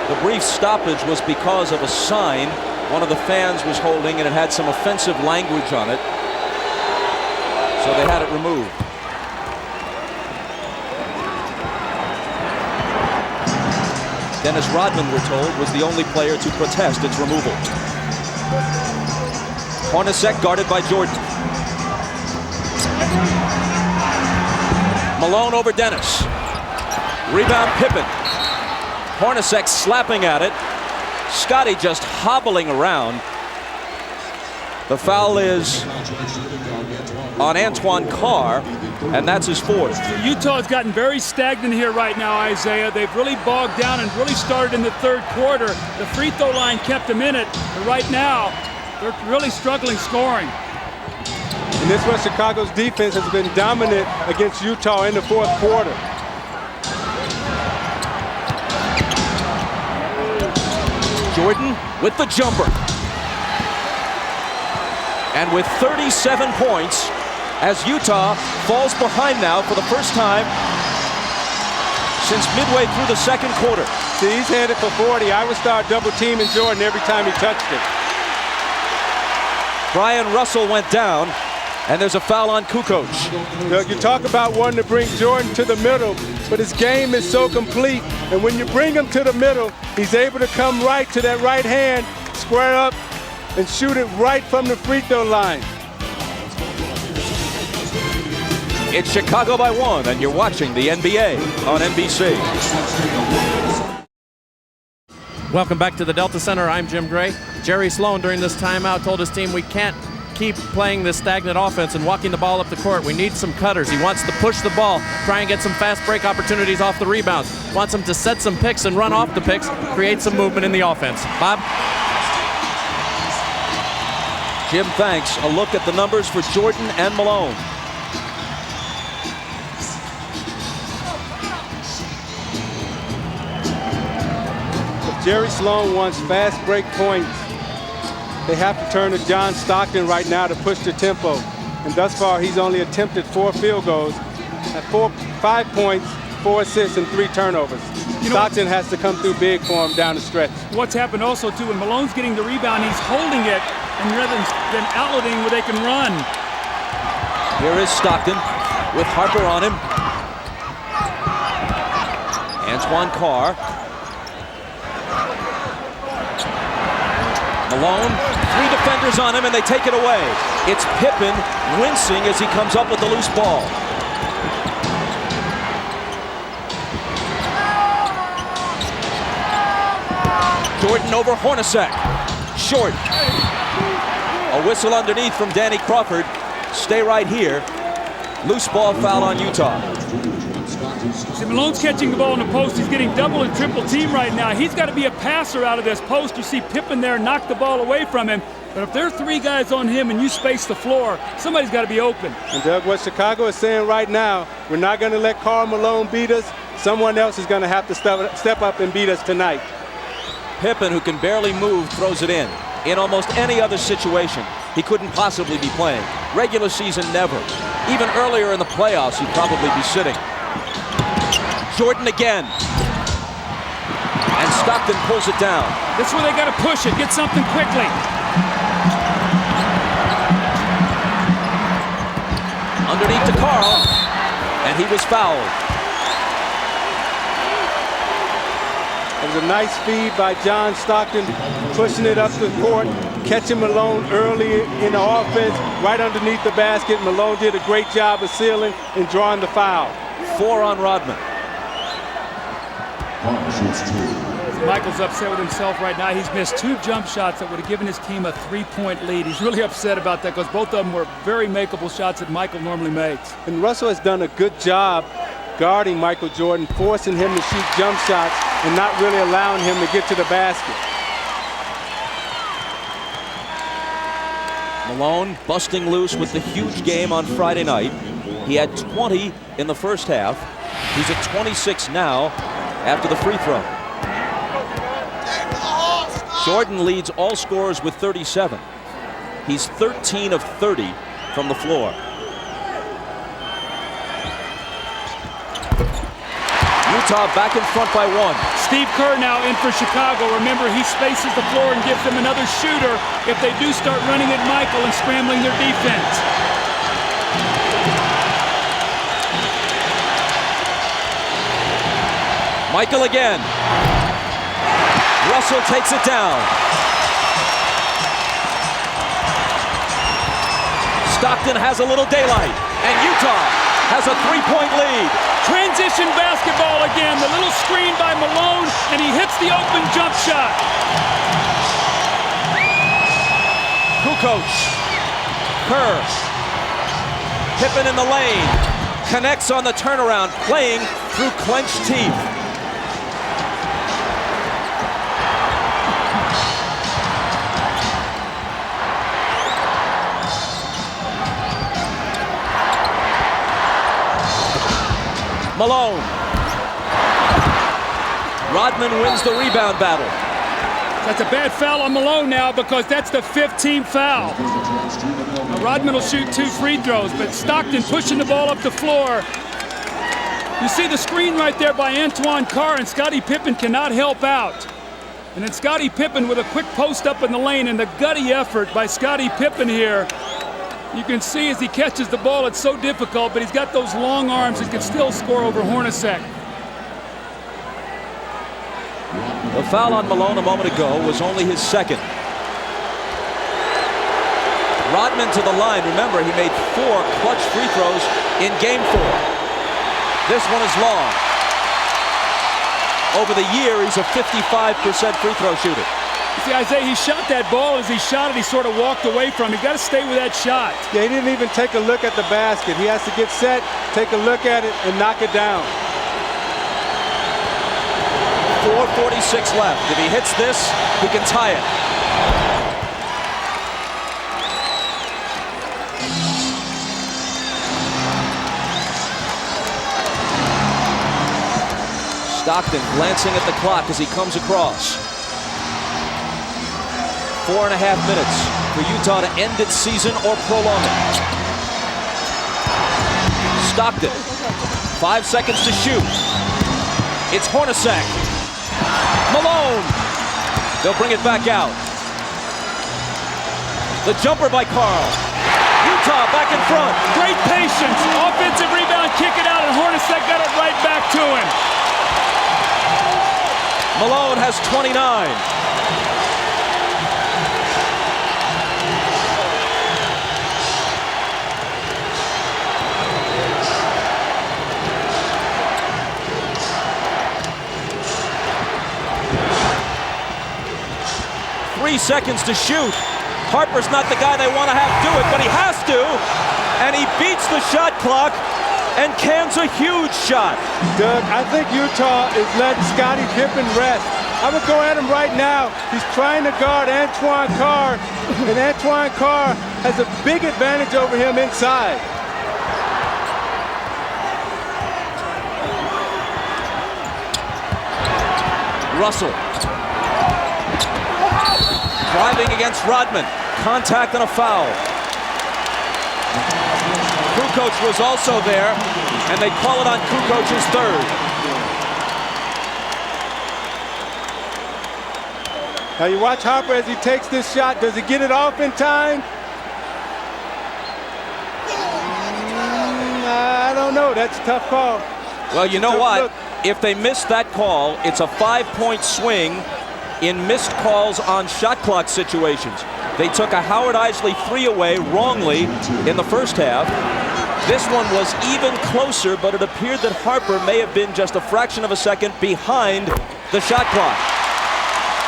the brief stoppage was because of a sign one of the fans was holding, and it had some offensive language on it. So they had it removed. Dennis Rodman, we're told, was the only player to protest its removal. Hornacek guarded by Jordan. Malone over Dennis. Rebound Pippen. Hornacek slapping at it. Scotty just hobbling around. The foul is on Antoine Carr, and that's his 4th. Utah's gotten very stagnant here right now, Isaiah. They've really bogged down and really started in the 3rd quarter. The free throw line kept them in it, but right now they're really struggling scoring. And this is where Chicago's defense has been dominant against Utah in the 4th quarter. Jordan with the jumper. And with 37 points, as Utah falls behind now for the first time since midway through the second quarter. See, he's headed for 40. I would start double teaming Jordan every time he touched it. Brian Russell went down, and there's a foul on Kukoc. Doug, you talk about wanting to bring Jordan to the middle, but his game is so complete. And when you bring him to the middle, he's able to come right to that right hand, square up, and shoot it right from the free throw line. It's Chicago by 1, and you're watching the NBA on NBC. Welcome back to the Delta Center. I'm Jim Gray. Jerry Sloan during this timeout told his team we can't keep playing this stagnant offense and walking the ball up the court. We need some cutters. He wants to push the ball, try and get some fast break opportunities off the rebounds. Wants them to set some picks and run off the picks, create some movement in the offense. Bob? Jim, thanks. A look at the numbers for Jordan and Malone. Jerry Sloan wants fast break points. They have to turn to John Stockton right now to push the tempo. And thus far, he's only attempted 4 field goals at 5 points, 4 assists, and 3 turnovers. Stockton has to come through big for him down the stretch. What's happened also, too, when Malone's getting the rebound, he's holding it, and rather than outletting where they can run. Here is Stockton with Harper on him. Antoine Carr. Malone, 3 defenders on him, and they take it away. It's Pippen wincing as he comes up with the loose ball. Jordan over Hornacek. Short. A whistle underneath from Danny Crawford. Stay right here. Loose ball foul on Utah. See, Malone's catching the ball in the post. He's getting double and triple team right now. He's got to be a passer out of this post. You see Pippen there knock the ball away from him. But if there are 3 guys on him and you space the floor, somebody's got to be open. And Doug, what Chicago is saying right now, we're not going to let Karl Malone beat us. Someone else is going to have to step up and beat us tonight. Pippen, who can barely move, throws it in. In almost any other situation, he couldn't possibly be playing. Regular season, never. Even earlier in the playoffs, he'd probably be sitting. Jordan again. And Stockton pulls it down. This is where they got to push it, get something quickly. Underneath to Carl, and he was fouled. It was a nice feed by John Stockton, pushing it up the court, catching Malone early in the offense, right underneath the basket. Malone did a great job of sealing and drawing the foul. 4 on Rodman. Michael's upset with himself right now. He's missed 2 jump shots that would have given his team a 3-point lead. He's really upset about that because both of them were very makeable shots that Michael normally makes. And Russell has done a good job guarding Michael Jordan, forcing him to shoot jump shots and not really allowing him to get to the basket. Malone busting loose with the huge game on Friday night. He had 20 in the first half. He's at 26 now after the free throw. Jordan leads all scorers with 37. He's 13 of 30 from the floor. Utah back in front by 1. Steve Kerr now in for Chicago. Remember, he spaces the floor and gives them another shooter if they do start running at Michael and scrambling their defense. Michael again. Russell takes it down. Stockton has a little daylight, and Utah has a 3-point lead. Transition basketball again. The little screen by Malone, and he hits the open jump shot. Kukoc. Kerr. Pippen in the lane. Connects on the turnaround, playing through clenched teeth. Malone. Rodman wins the rebound battle. That's a bad foul on Malone now because that's the 15th foul. Now Rodman will shoot 2 free throws, but Stockton pushing the ball up the floor. You see the screen right there by Antoine Carr, and Scottie Pippen cannot help out. And then Scottie Pippen with a quick post up in the lane, and the gutty effort by Scottie Pippen here. You can see as he catches the ball, it's so difficult, but he's got those long arms and can still score over Hornacek. The foul on Malone a moment ago was only his second. Rodman to the line. Remember, he made 4 clutch free throws in Game 4. This one is long. Over the year, he's a 55% free throw shooter. See, Isaiah, he shot that ball. As he shot it, he sort of walked away from it. He's got to stay with that shot. Yeah, he didn't even take a look at the basket. He has to get set, take a look at it, and knock it down. 4:46 left. If he hits this, he can tie it. Stockton glancing at the clock as he comes across. 4.5 minutes for Utah to end its season or prolong it. Stockton, 5 seconds to shoot. It's Hornacek. Malone. They'll bring it back out. The jumper by Carl. Utah back in front. Great patience. Offensive rebound, kick it out, and Hornacek got it right back to him. Malone has 29. Three seconds to shoot. Harper's not the guy they want to have do it, but he has to. And he beats the shot clock and cans a huge shot. Doug, I think Utah is letting Scottie Pippen rest. I would go at him right now. He's trying to guard Antoine Carr, and Antoine Carr has a big advantage over him inside. Russell. Driving against Rodman. Contact and a foul. Kukoc was also there, and they call it on Kukoc's third. Now you watch Harper as he takes this shot. Does he get it off in time? I don't know. That's a tough call. Well, you know what? If they miss that call, it's a 5-point swing in missed calls on shot clock situations. They took a Howard Isley 3 away wrongly in the first half. This one was even closer, but it appeared that Harper may have been just a fraction of a second behind the shot clock.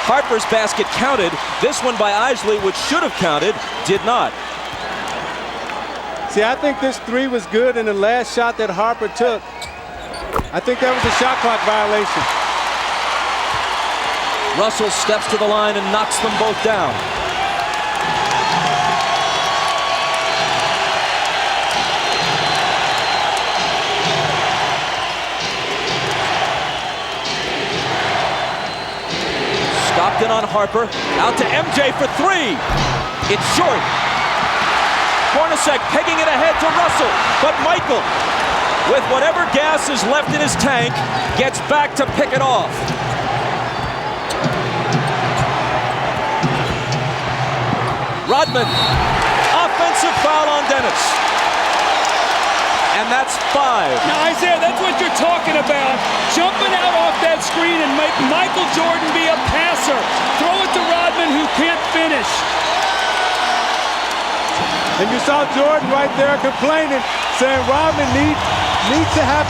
Harper's basket counted. This one by Isley, which should have counted, did not. See, I think this 3 was good in the last shot that Harper took. I think that was a shot clock violation. Russell steps to the line and knocks them both down. Stockton on Harper, out to MJ for 3. It's short. Hornacek pegging it ahead to Russell, but Michael, with whatever gas is left in his tank, gets back to pick it off. Rodman, offensive foul on Dennis. And that's 5. Now, Isaiah, that's what you're talking about. Jumping out off that screen and make Michael Jordan be a passer. Throw it to Rodman, who can't finish. And you saw Jordan right there complaining, saying Rodman needs to have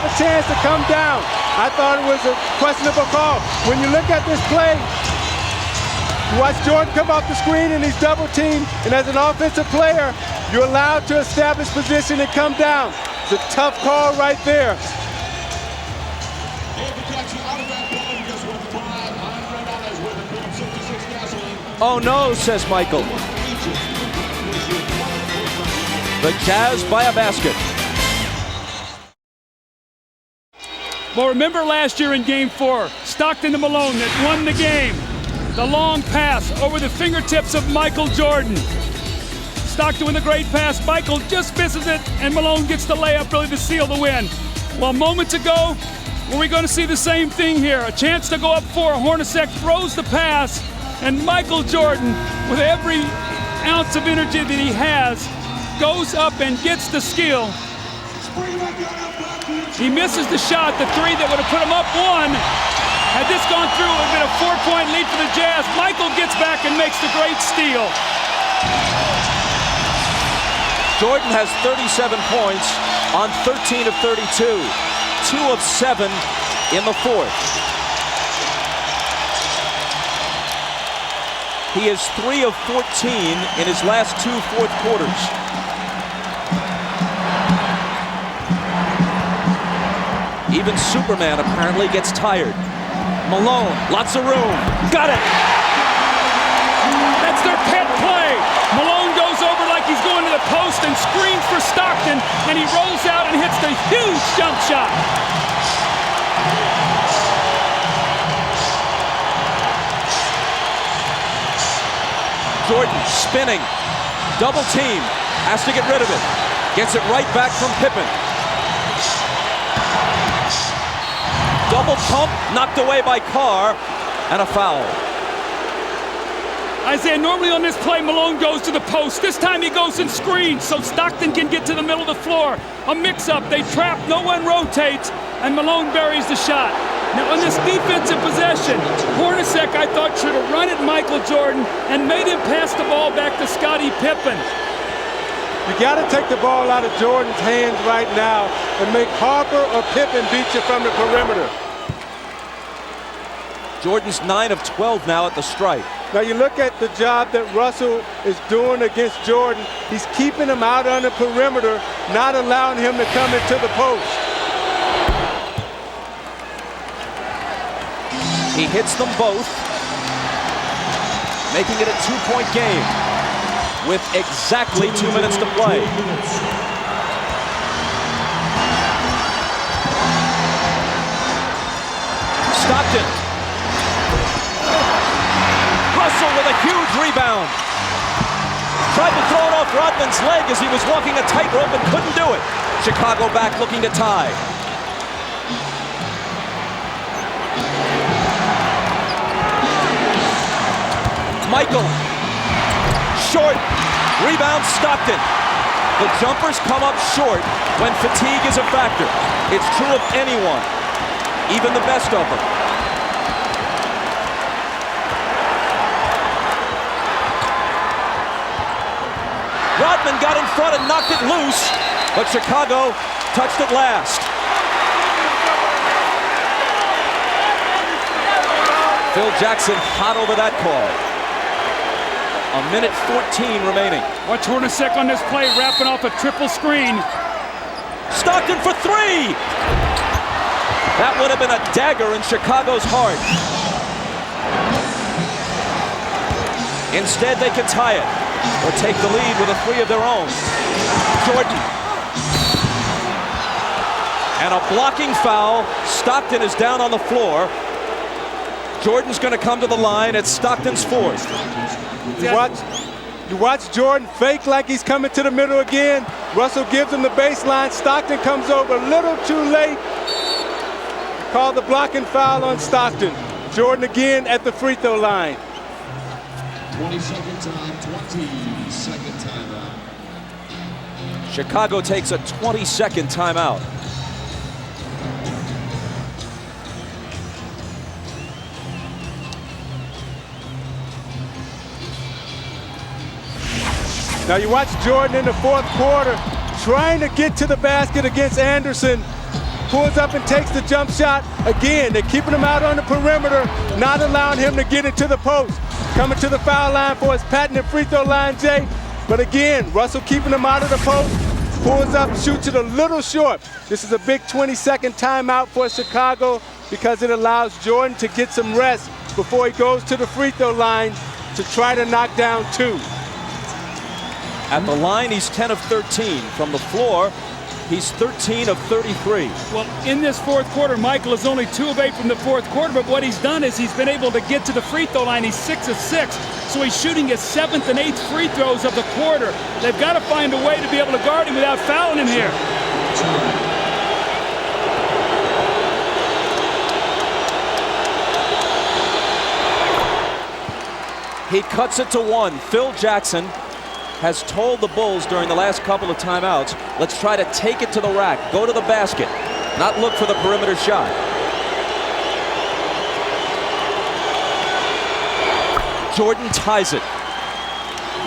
a chance to come down. I thought it was a questionable call. When you look at this play, you watch Jordan come off the screen and he's double teamed, and as an offensive player, you're allowed to establish position and come down. It's a tough call right there. Oh no, says Michael. The Jazz by a basket. Well, remember last year in Game 4, Stockton to Malone that won the game. The long pass over the fingertips of Michael Jordan. Stockton with a great pass. Michael just misses it, and Malone gets the layup really to seal the win. Well, moments ago, were we going to see the same thing here? A chance to go up 4. Hornacek throws the pass, and Michael Jordan, with every ounce of energy that he has, goes up and gets the steal. He misses the shot, the 3 that would have put him up 1. Had this gone through, it would have been a 4-point lead for the Jazz. Michael gets back and makes the great steal. Jordan has 37 points on 13 of 32, 2 of 7 in the fourth. He is 3 of 14 in his last 2 fourth quarters. Even Superman apparently gets tired. Malone, lots of room, got it! That's their pet play. Malone goes over like he's going to the post and screens for Stockton, and he rolls out and hits the huge jump shot. Jordan spinning, double team, has to get rid of it. Gets it right back from Pippen. Double pump, knocked away by Carr, and a foul. Isaiah, normally on this play, Malone goes to the post. This time he goes and screens so Stockton can get to the middle of the floor. A mix-up, they trap, no one rotates, and Malone buries the shot. Now on this defensive possession, Hornacek, I thought, should have run at Michael Jordan and made him pass the ball back to Scottie Pippen. You got to take the ball out of Jordan's hands right now and make Harper or Pippen beat you from the perimeter. Jordan's 9 of 12 now at the stripe. Now you look at the job that Russell is doing against Jordan. He's keeping him out on the perimeter, not allowing him to come into the post. He hits them both, making it a 2-point game with exactly 2 minutes to play. Stockton. Russell with a huge rebound. Tried to throw it off Rodman's leg as he was walking a tightrope and couldn't do it. Chicago back looking to tie. Michael. Short. Rebound Stockton. The jumpers come up short when fatigue is a factor. It's true of anyone, even the best of them. Rodman got in front and knocked it loose, but Chicago touched it last. Phil Jackson hot over that call. A minute 14 remaining. Watch Hornacek on this play, wrapping off a triple screen. Stockton for 3! That would have been a dagger in Chicago's heart. Instead, they can tie it or take the lead with a 3 of their own. Jordan. And a blocking foul. Stockton is down on the floor. Jordan's going to come to the line at Stockton's 4th. You watch Jordan fake like he's coming to the middle again. Russell gives him the baseline. Stockton comes over a little too late. Call the blocking foul on Stockton. Jordan again at the free throw line. 20-second time, 20-second timeout. Chicago takes a 20-second timeout. Now you watch Jordan in the fourth quarter trying to get to the basket against Anderson. Pulls up and takes the jump shot. Again, they're keeping him out on the perimeter, not allowing him to get into the post. Coming to the foul line for his patented free throw line, Jay. But again, Russell keeping him out of the post. Pulls up, shoots it a little short. This is a big 20-second timeout for Chicago because it allows Jordan to get some rest before he goes to the free throw line to try to knock down 2. At the line, he's 10 of 13. From the floor, He's 13 of 33. Well, in this fourth quarter, Michael is only 2 of 8 from the fourth quarter, but what he's done is he's been able to get to the free throw line. He's 6 of 6, so he's shooting his 7th and 8th free throws of the quarter. They've got to find a way to be able to guard him without fouling him here. He cuts it to 1. Phil Jackson has told the Bulls during the last couple of timeouts, let's try to take it to the rack, go to the basket, not look for the perimeter shot. Jordan ties it.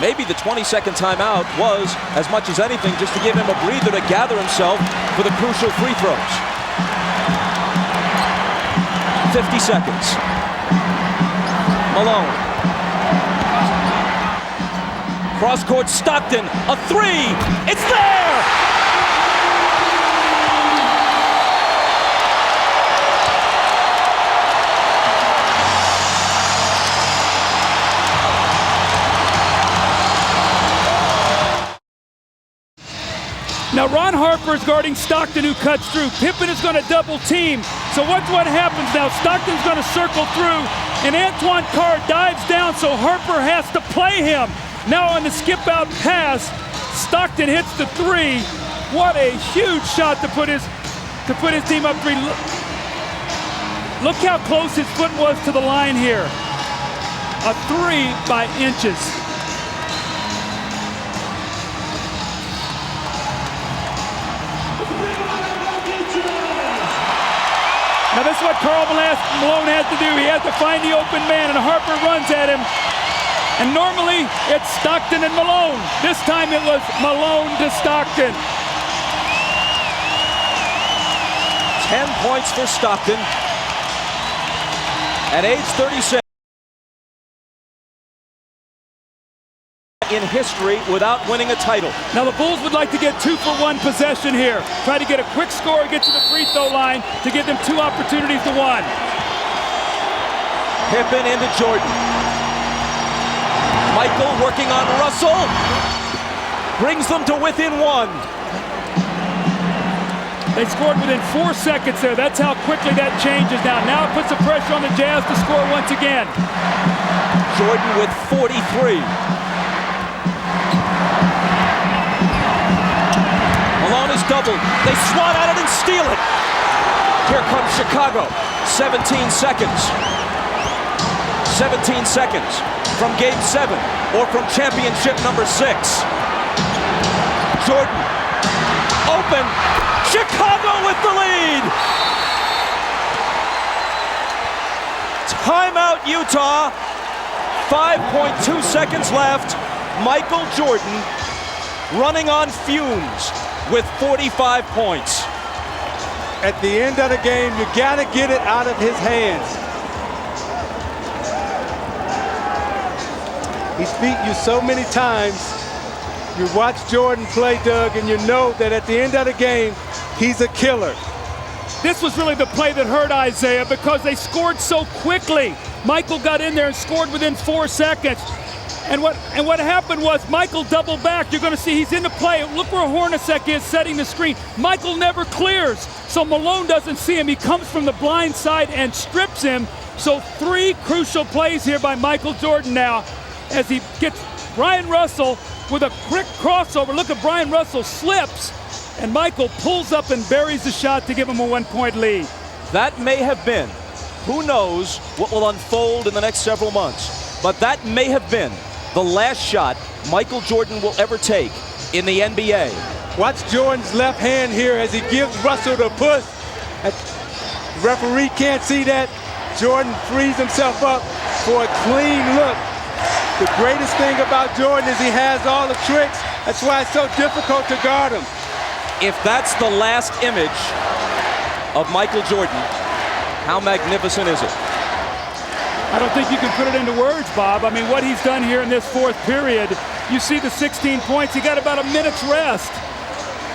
Maybe the 20-second timeout was, as much as anything, just to give him a breather to gather himself for the crucial free throws. 50 seconds. Malone. Cross-court Stockton, a 3, it's there! Now Ron Harper is guarding Stockton, who cuts through. Pippen is going to double team. So watch what happens now. Stockton's going to circle through, and Antoine Carr dives down, so Harper has to play him. Now on the skip-out pass, Stockton hits the 3. What a huge shot to put his team up 3. Look how close his foot was to the line here. A 3 by inches. Now this is what Karl Malone has to do. He has to find the open man, and Harper runs at him. And normally, it's Stockton and Malone. This time it was Malone to Stockton. 10 points for Stockton. At age 37. In history without winning a title. Now the Bulls would like to get 2 for 1 possession here. Try to get a quick score, get to the free throw line to give them 2 opportunities to 1. Pippen into Jordan. Michael working on Russell. Brings them to within 1. They scored within 4 seconds there. That's how quickly that changes now. Now it puts the pressure on the Jazz to score once again. Jordan with 43. Malone is doubled. They swat at it and steal it. Here comes Chicago. 17 seconds. 17 seconds from Game 7 or from championship number 6. Jordan open. Chicago with the lead. Timeout Utah. 5.2 seconds left. Michael Jordan running on fumes with 45 points. At the end of the game, you got to get it out of his hands. He's beat you so many times. You watch Jordan play, Doug, and you know that at the end of the game, he's a killer. This was really the play that hurt Isaiah because they scored so quickly. Michael got in there and scored within 4 seconds. And what happened was Michael doubled back. You're going to see he's in the play. Look where Hornacek is setting the screen. Michael never clears, so Malone doesn't see him. He comes from the blind side and strips him. So 3 crucial plays here by Michael Jordan now as he gets Brian Russell with a quick crossover. Look at Brian Russell slips, and Michael pulls up and buries the shot to give him a 1-point lead. That may have been, who knows what will unfold in the next several months, but that may have been the last shot Michael Jordan will ever take in the NBA. Watch Jordan's left hand here as he gives Russell the push. The referee can't see that. Jordan frees himself up for a clean look. The greatest thing about Jordan is he has all the tricks. That's why it's so difficult to guard him. If that's the last image of Michael Jordan, how magnificent is it? I don't think you can put it into words, Bob. I mean, what he's done here in this fourth period, you see the 16 points. He got about a minute's rest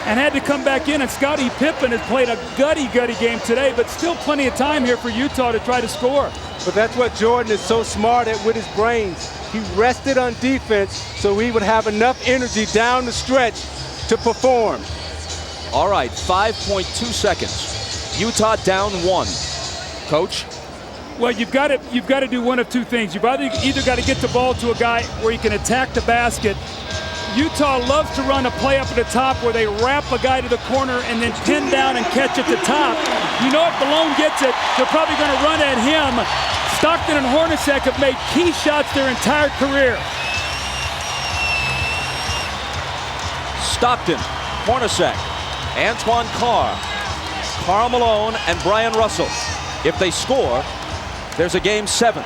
and had to come back in. And Scottie Pippen has played a gutty game today, but still plenty of time here for Utah to try to score. But that's what Jordan is so smart at with his brains. He rested on defense so he would have enough energy down the stretch to perform. All right, 5.2 seconds. Utah down 1. Coach? Well, you've got to do one of two things. You've either got to get the ball to a guy where he can attack the basket. Utah loves to run a play up at the top where they wrap a guy to the corner and then pin down and catch at the top. You know if Malone gets it, they're probably going to run at him. Stockton and Hornacek have made key shots their entire career. Stockton, Hornacek, Antoine Carr, Karl Malone, and Brian Russell. If they score, there's a game 7.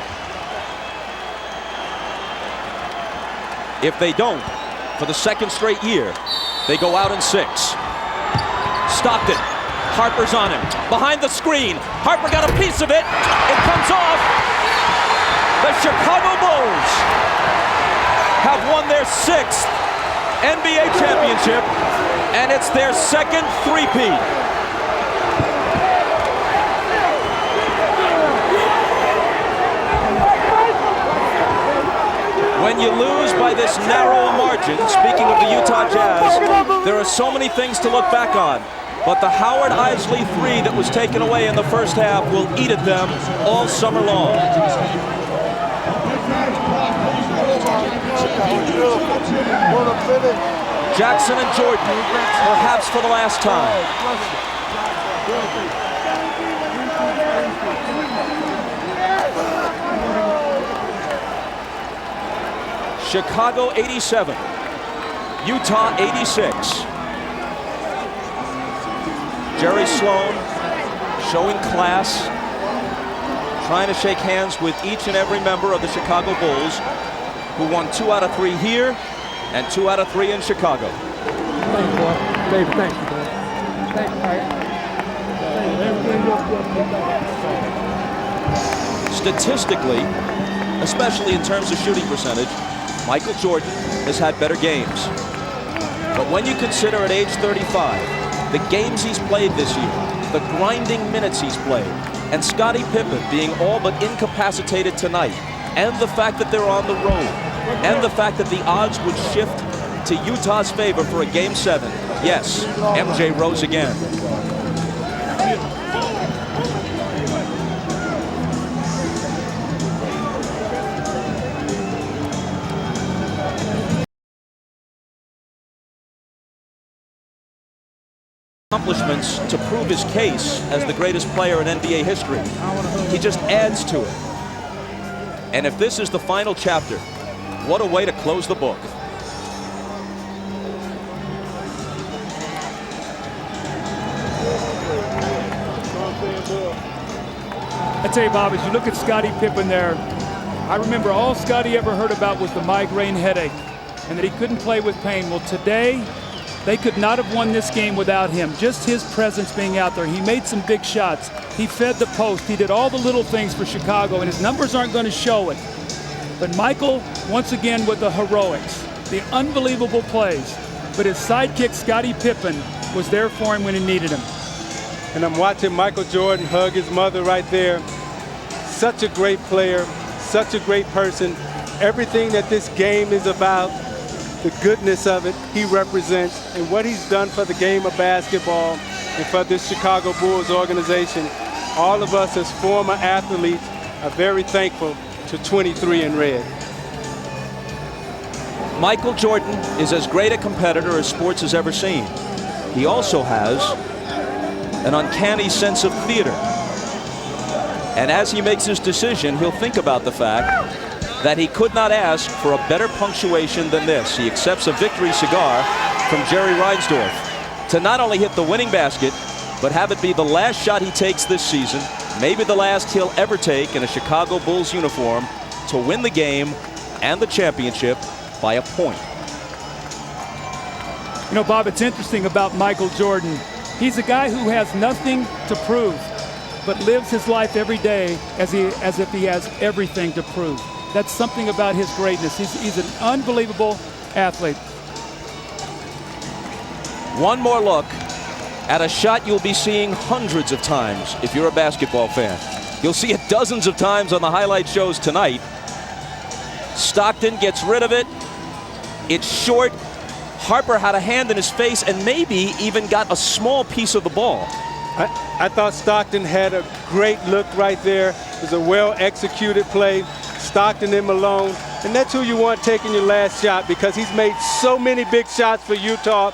If they don't, for the second straight year, they go out in 6. Stockton, Harper's on him, behind the screen. Harper got a piece of it. It comes off. The Chicago Bulls have won their 6th NBA championship, and it's their second three-peat. When you lose by this narrow margin, speaking of the Utah Jazz, there are so many things to look back on. But the Howard Isley 3 that was taken away in the first half will eat at them all summer long. Jackson and Jordan, perhaps for the last time. Chicago 87, Utah 86. Jerry Sloan showing class, trying to shake hands with each and every member of the Chicago Bulls, who won 2 out of 3 here and 2 out of 3 in Chicago. Thank you, boy. Dave, thank you, boy. Thank you. Statistically, especially in terms of shooting percentage, Michael Jordan has had better games. But when you consider at age 35, the games he's played this year, the grinding minutes he's played, and Scottie Pippen being all but incapacitated tonight, and the fact that they're on the road, and the fact that the odds would shift to Utah's favor for a Game 7, yes, MJ rose again. Accomplishments to prove his case as the greatest player in NBA history. He just adds to it. And if this is the final chapter, what a way to close the book. I tell you, Bob, as you look at Scottie Pippen there, I remember all Scottie ever heard about was the migraine headache and that he couldn't play with pain. Well, today, they could not have won this game without him. Just his presence being out there. He made some big shots. He fed the post. He did all the little things for Chicago, and his numbers aren't going to show it. But Michael, once again, with the heroics, the unbelievable plays. But his sidekick, Scottie Pippen, was there for him when he needed him. And I'm watching Michael Jordan hug his mother right there. Such a great player, such a great person. Everything that this game is about, the goodness of it, he represents, and what he's done for the game of basketball and for this Chicago Bulls organization. All of us as former athletes are very thankful to 23 in red. Michael Jordan is as great a competitor as sports has ever seen. He also has an uncanny sense of theater. And as he makes his decision, he'll think about the fact that he could not ask for a better punctuation than this. He accepts a victory cigar from Jerry Reinsdorf to not only hit the winning basket, but have it be the last shot he takes this season, maybe the last he'll ever take in a Chicago Bulls uniform, to win the game and the championship by a point. You know, Bob, it's interesting about Michael Jordan. He's a guy who has nothing to prove, but lives his life every day as if he has everything to prove. That's something about his greatness. He's an unbelievable athlete. One more look at a shot you'll be seeing hundreds of times if you're a basketball fan. You'll see it dozens of times on the highlight shows tonight. Stockton gets rid of it. It's short. Harper had a hand in his face and maybe even got a small piece of the ball. I thought Stockton had a great look right there. It was a well-executed play. Stockton and Malone. And that's who you want taking your last shot, because he's made so many big shots for Utah.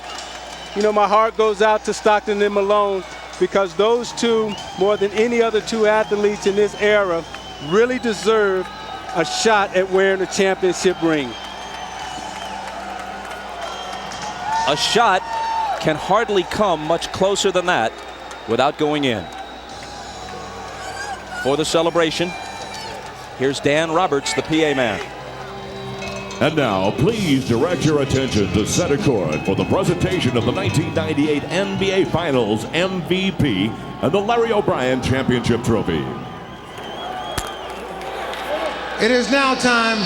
You know, my heart goes out to Stockton and Malone, because those two, more than any other two athletes in this era, really deserve a shot at wearing a championship ring. A shot can hardly come much closer than that without going in. For the celebration, here's Dan Roberts, the PA man. And now, please direct your attention to center court for the presentation of the 1998 NBA Finals MVP and the Larry O'Brien Championship Trophy. It is now time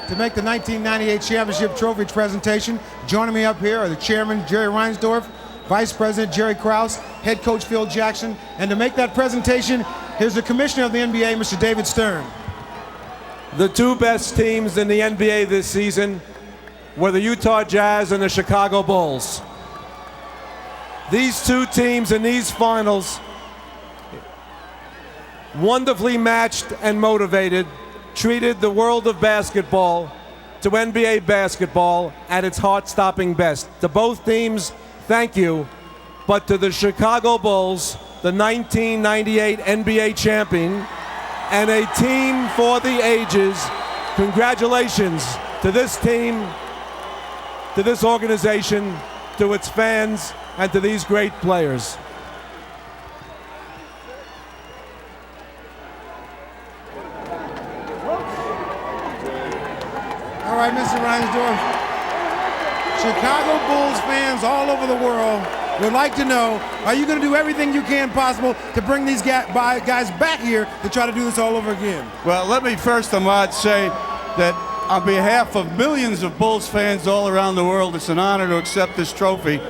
to make the 1998 Championship Trophy presentation. Joining me up here are the chairman, Jerry Reinsdorf, Vice President Jerry Krause, Head Coach Phil Jackson, and to make that presentation, here's the Commissioner of the NBA, Mr. David Stern. The two best teams in the NBA this season were the Utah Jazz and the Chicago Bulls. These two teams in these finals, wonderfully matched and motivated, treated the world of basketball to NBA basketball at its heart-stopping best. To both teams, thank you, but to the Chicago Bulls, the 1998 NBA champion, and a team for the ages, congratulations to this team, to this organization, to its fans, and to these great players. All right, Mr. Reinsdorf. Chicago Bulls fans all over the world would like to know, are you going to do everything you can possible to bring these guys back here to try to do this all over again? Well, let me first, Ahmad, say that on behalf of millions of Bulls fans all around the world, it's an honor to accept this trophy.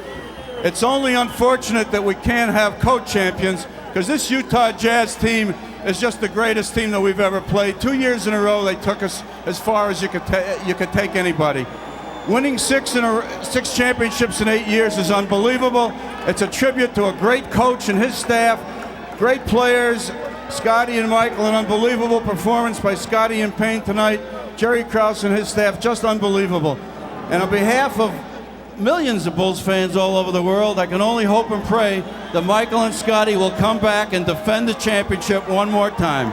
It's only unfortunate that we can't have co-champions, because this Utah Jazz team is just the greatest team that we've ever played. 2 years in a row, they took us as far as you could take anybody. Winning six championships in 8 years is unbelievable. It's a tribute to a great coach and his staff, great players, Scotty and Michael, an unbelievable performance by Scotty and Payne tonight, Jerry Krause and his staff, just unbelievable. And on behalf of millions of Bulls fans all over the world, I can only hope and pray that Michael and Scotty will come back and defend the championship one more time.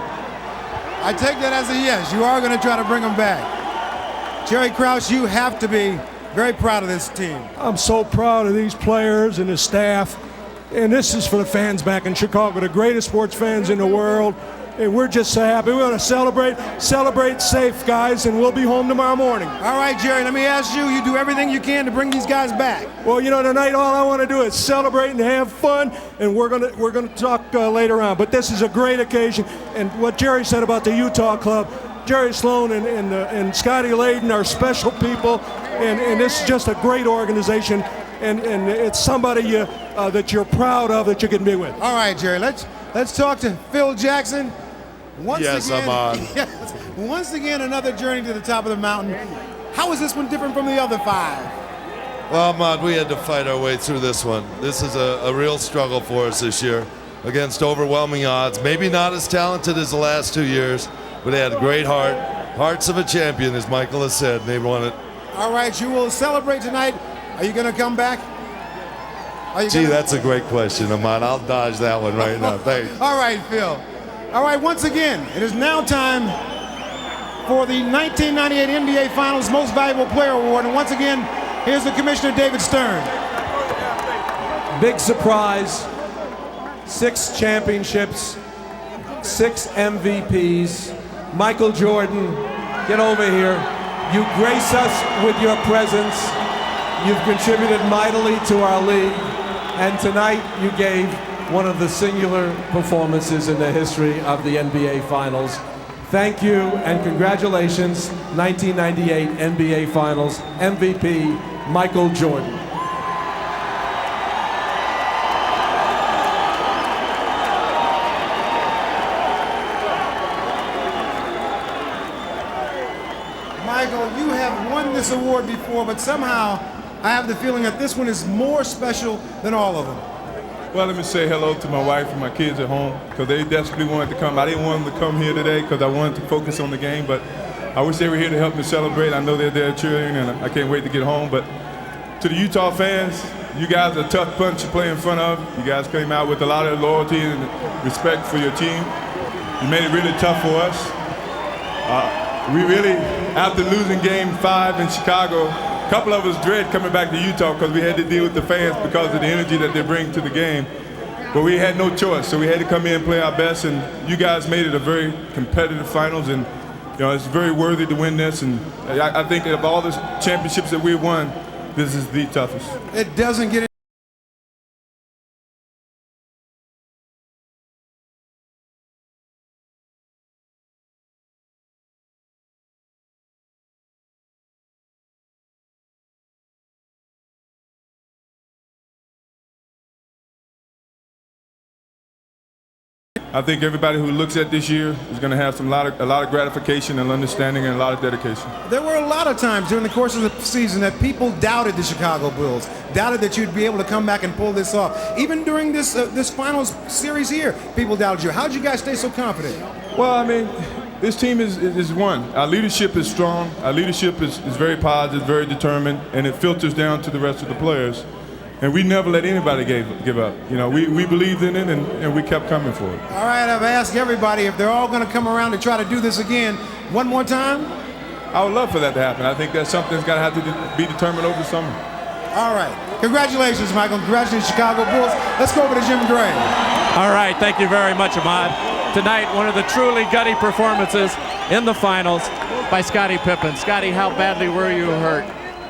I take that as a yes. You are going to try to bring them back. Jerry Krause, you have to be very proud of this team. I'm so proud of these players and the staff. And this is for the fans back in Chicago, the greatest sports fans in the world. And we're just so happy. We're going to celebrate safe, guys, and we'll be home tomorrow morning. All right, Jerry, let me ask you, you do everything you can to bring these guys back. Well, you know, tonight all I want to do is celebrate and have fun, and we're going to talk later on. But this is a great occasion. And what Jerry said about the Utah club, Jerry Sloan and Scotty Layden are special people, and this is just a great organization, and it's somebody that you're proud of that you can be with. All right, Jerry, let's talk to Phil Jackson. Once again, another journey to the top of the mountain. How is this one different from the other five? Well, Ahmad, we had to fight our way through this one. This is a real struggle for us this year against overwhelming odds. Maybe not as talented as the last 2 years, but they had a great heart. Hearts of a champion, as Michael has said, and they won it. All right, you will celebrate tonight. Are you going to come back? That's a great question, Ahmad. I'll dodge that one right now. Thanks. All right, Phil. All right, once again, it is now time for the 1998 NBA Finals Most Valuable Player Award. And once again, here's the Commissioner, David Stern. Big surprise. 6 championships, 6 MVPs. Michael Jordan, get over here. You grace us with your presence. You've contributed mightily to our league. And tonight you gave one of the singular performances in the history of the NBA Finals. Thank you and congratulations, 1998 NBA Finals MVP, Michael Jordan. Michael, you have won this award before, but somehow I have the feeling that this one is more special than all of them. Well, let me say hello to my wife and my kids at home because they desperately wanted to come. I didn't want them to come here today because I wanted to focus on the game, but I wish they were here to help me celebrate. I know they're there cheering, and I can't wait to get home. But to the Utah fans, you guys are a tough bunch to play in front of. You guys came out with a lot of loyalty and respect for your team. You made it really tough for us. We really, after losing Game 5 in Chicago, a couple of us dread coming back to Utah because we had to deal with the fans because of the energy that they bring to the game. But we had no choice, so we had to come in and play our best, and you guys made it a very competitive finals, and it's very worthy to win this, and I think of all the championships that we've won, this is the toughest. It doesn't get I think everybody who looks at this year is going to have a lot of gratification and understanding and a lot of dedication. There were a lot of times during the course of the season that people doubted the Chicago Bulls, doubted that you'd be able to come back and pull this off. Even during this finals series here, people doubted you. How'd you guys stay so confident? Well, I mean, this team is one. Our leadership is strong. Our leadership is very positive, very determined, and it filters down to the rest of the players. And we never let anybody give up. We believed in it, and we kept coming for it. All right, I've asked everybody if they're all going to come around to try to do this again. One more time? I would love for that to happen. I think that's something that's got to have to be determined over the summer. All right. Congratulations, Michael. Congratulations, Chicago Bulls. Let's go over to Jim Gray. All right, thank you very much, Ahmad. Tonight, one of the truly gutty performances in the finals by Scottie Pippen. Scottie, how badly were you hurt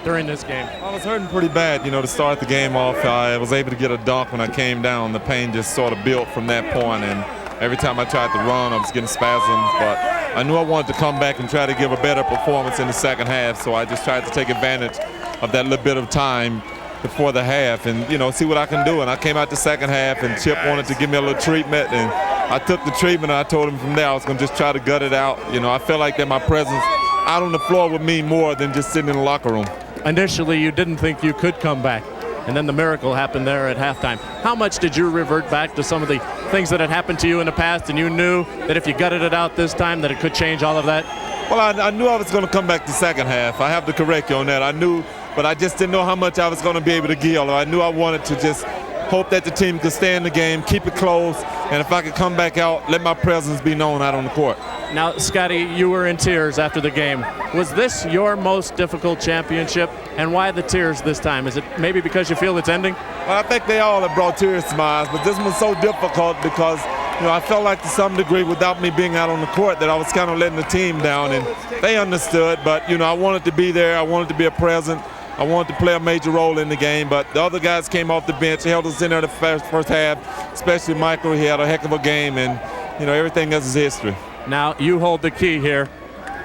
during this game? I was hurting pretty bad, to start the game off. I was able to get a dunk when I came down. The pain just sort of built from that point, and every time I tried to run, I was getting spasms. But I knew I wanted to come back and try to give a better performance in the second half, so I just tried to take advantage of that little bit of time before the half and, see what I can do. And I came out the second half, and Chip wanted to give me a little treatment, and I took the treatment, and I told him from there I was going to just try to gut it out. I felt like that my presence out on the floor would mean more than just sitting in the locker room. Initially, you didn't think you could come back, and then the miracle happened there at halftime. How much did you revert back to some of the things that had happened to you in the past, and you knew that if you gutted it out this time that it could change all of that? Well, I knew I was going to come back the second half. I have to correct you on that. I knew, but I just didn't know how much I was going to be able to give. I knew I wanted to just hope that the team could stay in the game, keep it close, and if I could come back out, let my presence be known out on the court. Now, Scottie, you were in tears after the game. Was this your most difficult championship, and why the tears this time? Is it maybe because you feel it's ending? Well, I think they all have brought tears to my eyes, but this one's so difficult because, I felt like to some degree without me being out on the court that I was kind of letting the team down, and they understood, but, I wanted to be there. I wanted to be a present. I wanted to play a major role in the game, but the other guys came off the bench, held us in there the first half, especially Michael. He had a heck of a game, and, everything else is history. Now, you hold the key here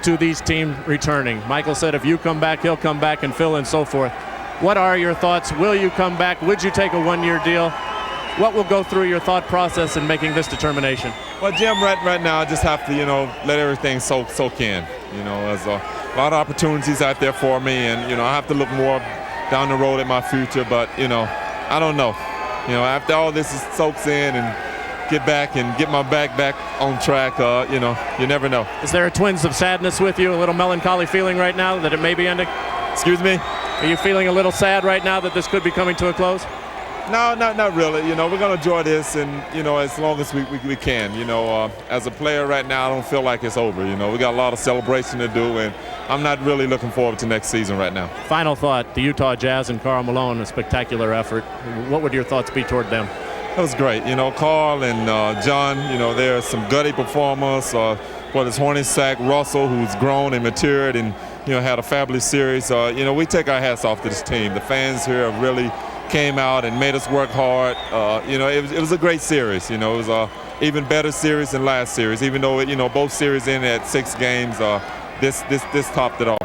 to these teams returning. Michael said if you come back, he'll come back, and Phil and so forth. What are your thoughts? Will you come back? Would you take a one-year deal? What will go through your thought process in making this determination? Well, Jim, right now I just have to, let everything soak in. There's a lot of opportunities out there for me, and, I have to look more down the road at my future, but, I don't know. After all this soaks in and get back and get my back on track, you never know. Is there a twinge of sadness with you, a little melancholy feeling right now that it may be ending? Excuse me? Are you feeling a little sad right now that this could be coming to a close? No, not really. We're going to enjoy this, and, as long as we can. As a player right now, I don't feel like it's over. We got a lot of celebration to do, and I'm not really looking forward to next season right now. Final thought, the Utah Jazz and Karl Malone, a spectacular effort. What would your thoughts be toward them? It was great. Karl and John, they're some gutty performers. Whether it's Hornacek, Russell, who's grown and matured and, had a fabulous series. We take our hats off to this team. The fans here have really came out and made us work hard. It was a great series. It was a even better series than last series. Even though, both series ended at 6 games, this topped it all.